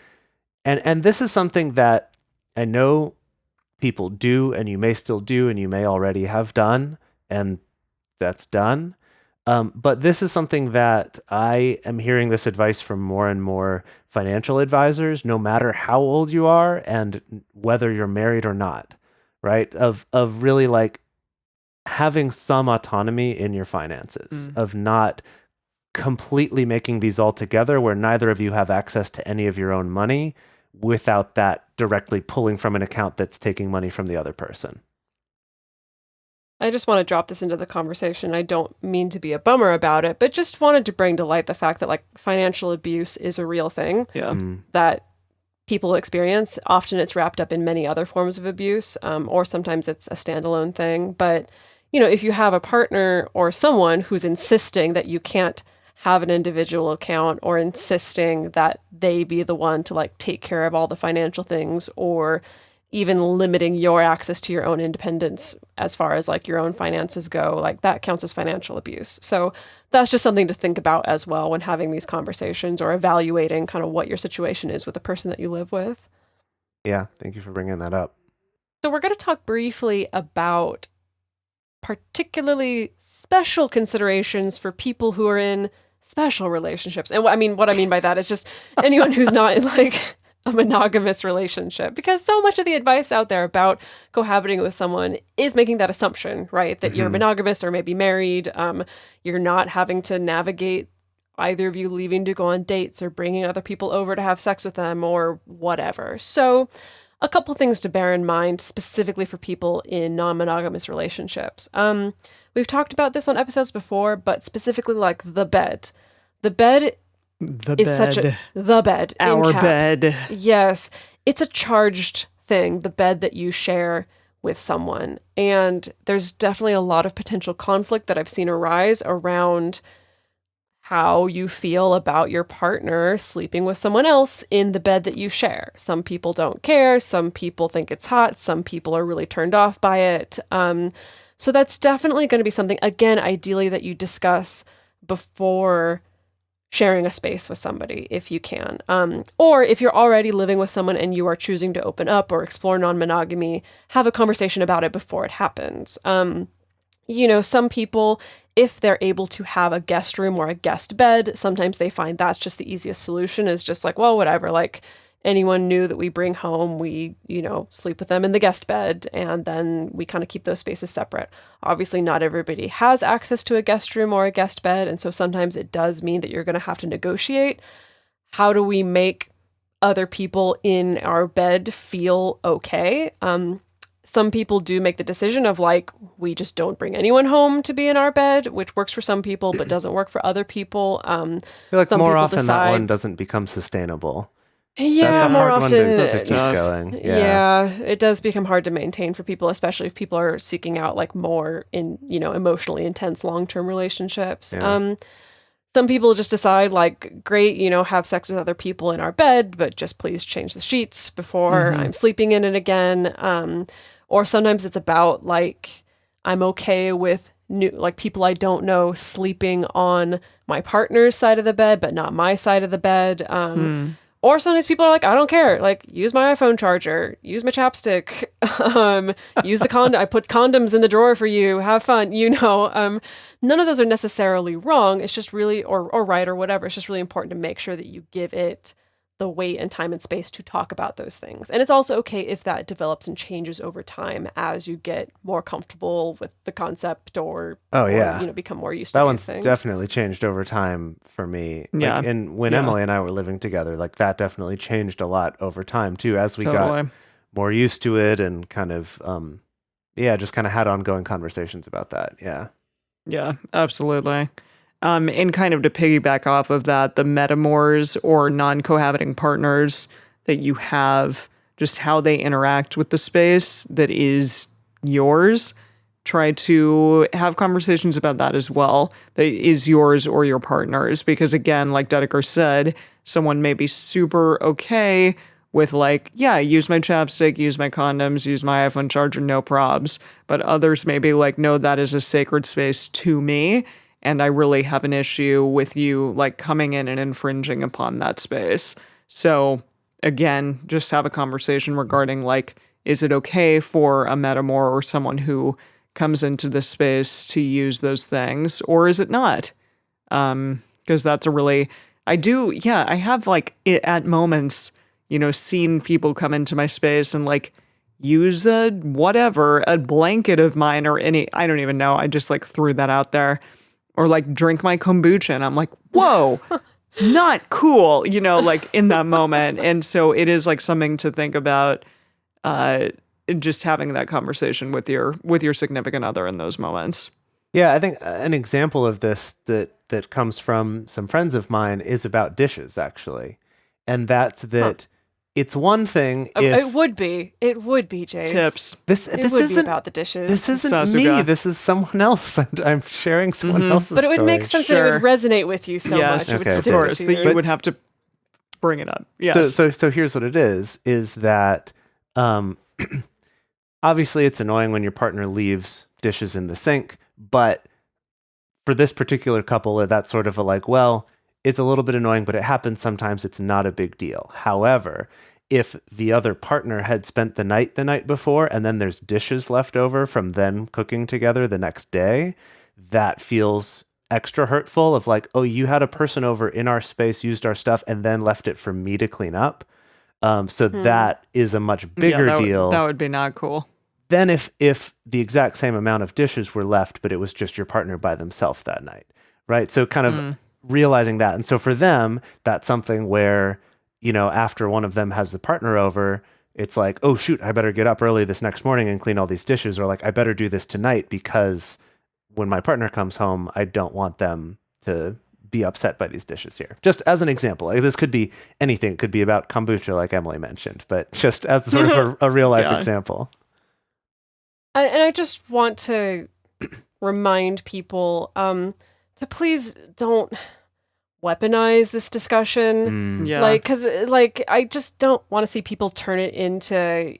and this is something that I know people do, and you may still do, and you may already have done, and that's done. But this is something that I am hearing this advice from more and more financial advisors, no matter how old you are and whether you're married or not, right? Of really like having some autonomy in your finances, of not completely making these all together where neither of you have access to any of your own money without that directly pulling from an account that's taking money from the other person. I just want to drop this into the conversation. I don't mean to be a bummer about it, but just wanted to bring to light the fact that like financial abuse is a real thing that people experience. Often it's wrapped up in many other forms of abuse, or sometimes it's a standalone thing. But, you know, if you have a partner or someone who's insisting that you can't have an individual account or insisting that they be the one to like take care of all the financial things, or even limiting your access to your own independence as far as like your own finances go, like that counts as financial abuse. So that's just something to think about as well when having these conversations or evaluating kind of what your situation is with the person that you live with. Yeah, thank you for bringing that up. So we're going to talk briefly about particularly special considerations for people who are in special relationships. And what I mean by that is just anyone who's not in like a monogamous relationship, because so much of the advice out there about cohabiting with someone is making that assumption, right? That you're monogamous or maybe married. You're not having to navigate either of you leaving to go on dates or bringing other people over to have sex with them or whatever. So a couple things to bear in mind specifically for people in non-monogamous relationships. We've talked about this on episodes before, but specifically like the bed. The bed our bed. Yes, it's a charged thing, the bed that you share with someone. And there's definitely a lot of potential conflict that I've seen arise around how you feel about your partner sleeping with someone else in the bed that you share. Some people don't care, some people think it's hot, some people are really turned off by it. So that's definitely going to be something, again, ideally that you discuss before sharing a space with somebody if you can. Or if you're already living with someone and you are choosing to open up or explore non-monogamy, have a conversation about it before it happens. You know, some people, if they're able to have a guest room or a guest bed, sometimes they find that's just the easiest solution, is just like, well, whatever, like anyone new that we bring home, we, you know, sleep with them in the guest bed, and then we kind of keep those spaces separate. Obviously, not everybody has access to a guest room or a guest bed, and so sometimes it does mean that you're going to have to negotiate. How do we make other people in our bed feel okay? Some people do make the decision of like, we just don't bring anyone home to be in our bed, which works for some people, but doesn't work for other people. I feel like some more people often decide, that one doesn't become sustainable. Yeah, That's a more hard often. one to keep going. Yeah, it does become hard to maintain for people, especially if people are seeking out like more in, you know, emotionally intense long-term relationships. Yeah. Some people just decide like, great, you know, have sex with other people in our bed, but just please change the sheets before I'm sleeping in it again. Or sometimes it's about like, I'm okay with new, like people I don't know sleeping on my partner's side of the bed, but not my side of the bed. Or sometimes people are like, I don't care. Like, use my iPhone charger, use my chapstick, use the condom. I put condoms in the drawer for you. Have fun. You know, none of those are necessarily wrong. It's just really, or right or whatever. It's just really important to make sure that you give it the weight and time and space to talk about those things. And it's also okay if that develops and changes over time as you get more comfortable with the concept or become more used to that these one's things. definitely changed over time for me. Yeah. Like, and when Emily and I were living together, like that definitely changed a lot over time too, as we got more used to it and kind of just kind of had ongoing conversations about that. Yeah, absolutely. And kind of to piggyback off of that, the metamors or non-cohabiting partners that you have, just how they interact with the space that is yours, try to have conversations about that as well, that is yours or your partner's. Because again, like Dedeker said, someone may be super okay with like, yeah, use my chapstick, use my condoms, use my iPhone charger, no probs. But others may be like, no, that is a sacred space to me. And I really have an issue with you like coming in and infringing upon that space. So again, just have a conversation regarding like, is it okay for a metamor or someone who comes into this space to use those things, or is it not? Because that's a really, I have like at moments, seen people come into my space and like use a blanket of mine or I don't even know. I just like threw that out there. Or like drink my kombucha and I'm like, whoa, not cool, like in that moment. And so it is like something to think about, just having that conversation with your significant other in those moments. Yeah, I think an example of this that comes from some friends of mine is about dishes, actually. And that's that it's one thing if... It would be, Jase. Tips. This would isn't be about the dishes. This isn't Sasuga. me. This is someone else. I'm sharing someone else's But it would story. make sense that it would resonate with you so Yes, much. It would okay, stick of with course, you. that you would have to bring it up. Yes. So here's what it is that obviously it's annoying when your partner leaves dishes in the sink, but for this particular couple, that's sort of a like, well, it's a little bit annoying, but it happens sometimes. It's not a big deal. However, if the other partner had spent the night before and then there's dishes left over from them cooking together the next day, that feels extra hurtful of like, oh, you had a person over in our space, used our stuff, and then left it for me to clean up. So that is a much bigger deal. That would be not cool. Then if the exact same amount of dishes were left, but it was just your partner by themselves that night, right? So kind of realizing that. And so for them, that's something where, after one of them has the partner over, it's like, oh, shoot, I better get up early this next morning and clean all these dishes. Or like, I better do this tonight because when my partner comes home, I don't want them to be upset by these dishes here. Just as an example, like, this could be anything. It could be about kombucha, like Emily mentioned, but just as sort of a real life example. And I just want to remind people to please don't weaponize this discussion. Yeah. Because I just don't want to see people turn it into,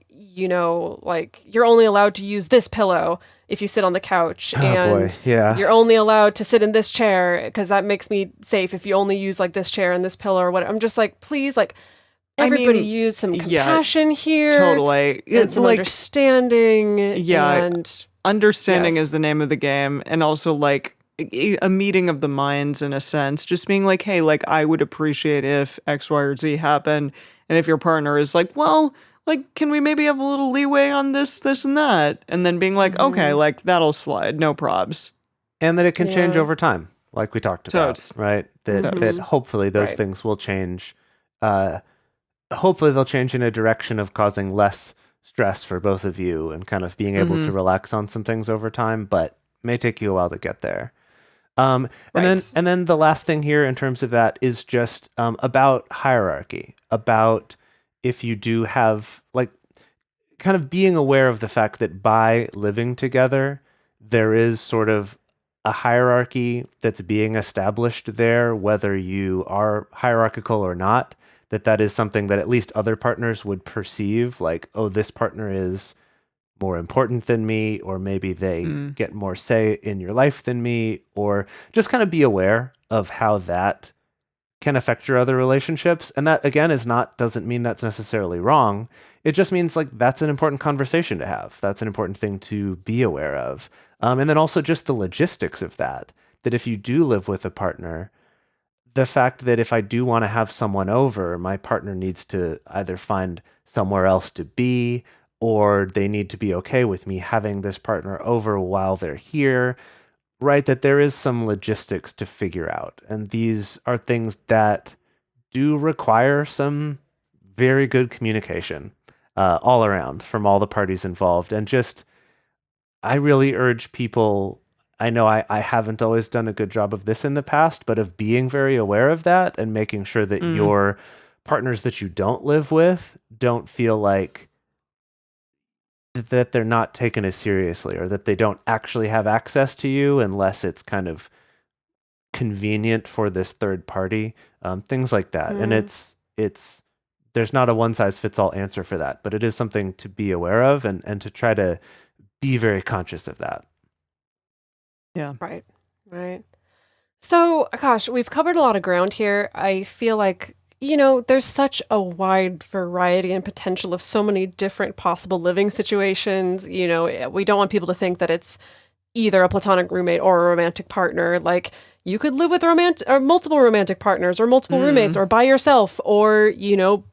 like, you're only allowed to use this pillow if you sit on the couch. You're only allowed to sit in this chair because that makes me safe if you only use like this chair and this pillow or whatever. I'm just like, please, like, everybody use some compassion here. Totally. And some like, understanding. Yeah. And understanding is the name of the game. And also like a meeting of the minds in a sense, just being like, hey, like I would appreciate if X, Y, or Z happened. And if your partner is like, well, like, can we maybe have a little leeway on this, and that? And then being like, okay, like that'll slide, no probs. And that it can change over time, like we talked about, right? That hopefully those things will change. Hopefully they'll change in a direction of causing less stress for both of you and kind of being able to relax on some things over time, but it may take you a while to get there. And then the last thing here in terms of that is just about hierarchy, about if you do have like kind of being aware of the fact that by living together, there is sort of a hierarchy that's being established there, whether you are hierarchical or not, that is something that at least other partners would perceive like, oh, this partner is more important than me, or maybe they get more say in your life than me, or just kind of be aware of how that can affect your other relationships. And that again doesn't mean that's necessarily wrong. It just means like that's an important conversation to have. That's an important thing to be aware of. And then also just the logistics of that if you do live with a partner, the fact that if I do want to have someone over, my partner needs to either find somewhere else to be, or they need to be okay with me having this partner over while they're here, right? That there is some logistics to figure out. And these are things that do require some very good communication all around from all the parties involved. And just, I really urge people, I know I haven't always done a good job of this in the past, but of being very aware of that and making sure that your partners that you don't live with don't feel like that they're not taken as seriously, or that they don't actually have access to you unless it's kind of convenient for this third party, things like that. And it's there's not a one size fits all answer for that, but it is something to be aware of and to try to be very conscious of that. Yeah. Right. So, gosh, we've covered a lot of ground here. I feel like, there's such a wide variety and potential of so many different possible living situations. We don't want people to think that it's either a platonic roommate or a romantic partner. Like, you could live with multiple romantic partners or multiple roommates, or by yourself, or,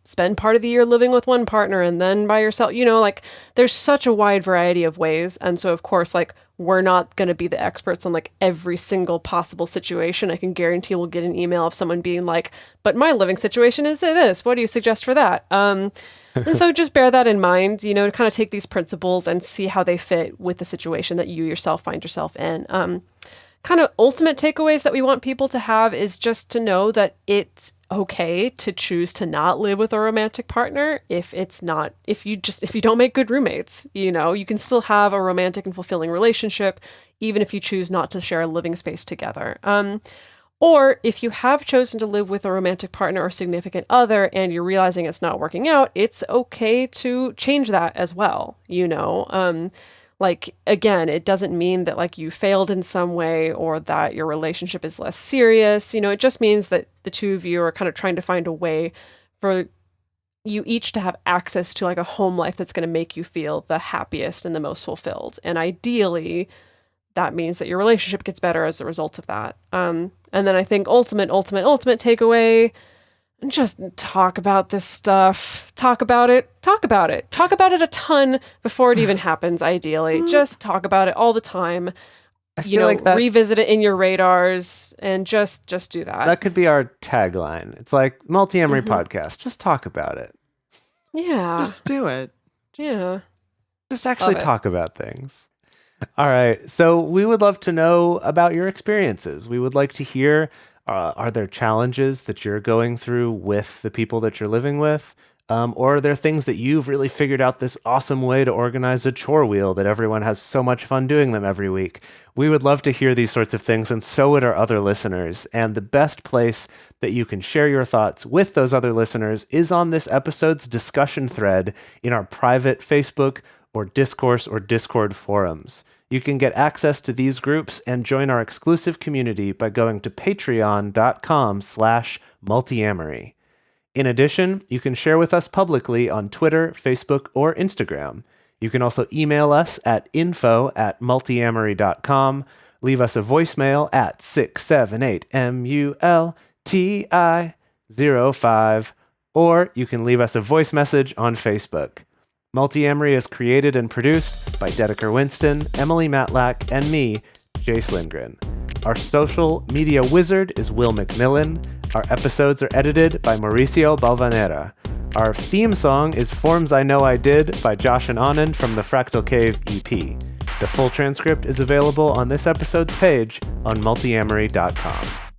spend part of the year living with one partner and then by yourself. Like, there's such a wide variety of ways. And so, of course, like, we're not going to be the experts on like every single possible situation. I can guarantee we'll get an email of someone being like, but my living situation is this. What do you suggest for that? And so just bear that in mind, kind of take these principles and see how they fit with the situation that you yourself find yourself in. Kind of ultimate takeaways that we want people to have is just to know that it's okay to choose to not live with a romantic partner if you don't make good roommates. You can still have a romantic and fulfilling relationship even if you choose not to share a living space together. Or if you have chosen to live with a romantic partner or significant other and you're realizing it's not working out, it's okay to change that as well. Like, again, it doesn't mean that like you failed in some way or that your relationship is less serious. It just means that the two of you are kind of trying to find a way for you each to have access to like a home life that's going to make you feel the happiest and the most fulfilled. And ideally, that means that your relationship gets better as a result of that. And then I think ultimate takeaway, just talk about this stuff. Talk about it a ton before it even happens, ideally. Just talk about it all the time. I feel like that, revisit it in your radars and just do that. That could be our tagline. It's like Multiamory podcast. Just talk about it. Yeah. Just do it. Yeah. Just actually talk about things. All right. So we would love to know about your experiences. We would like to hear, are there challenges that you're going through with the people that you're living with? Or are there things that you've really figured out this awesome way to organize a chore wheel that everyone has so much fun doing them every week? We would love to hear these sorts of things, and so would our other listeners. And the best place that you can share your thoughts with those other listeners is on this episode's discussion thread in our private Facebook or Discourse or Discord forums. You can get access to these groups and join our exclusive community by going to patreon.com/multiamory. In addition, you can share with us publicly on Twitter, Facebook, or Instagram. You can also email us at info@multiamory.com, leave us a voicemail at 678-MULTI-05, or you can leave us a voice message on Facebook. Multiamory is created and produced by Dedeker Winston, Emily Matlack, and me, Jase Lindgren. Our social media wizard is Will McMillan. Our episodes are edited by Mauricio Balvanera. Our theme song is Forms I Know I Did by Josh and Anand from the Fractal Cave EP. The full transcript is available on this episode's page on multiamory.com.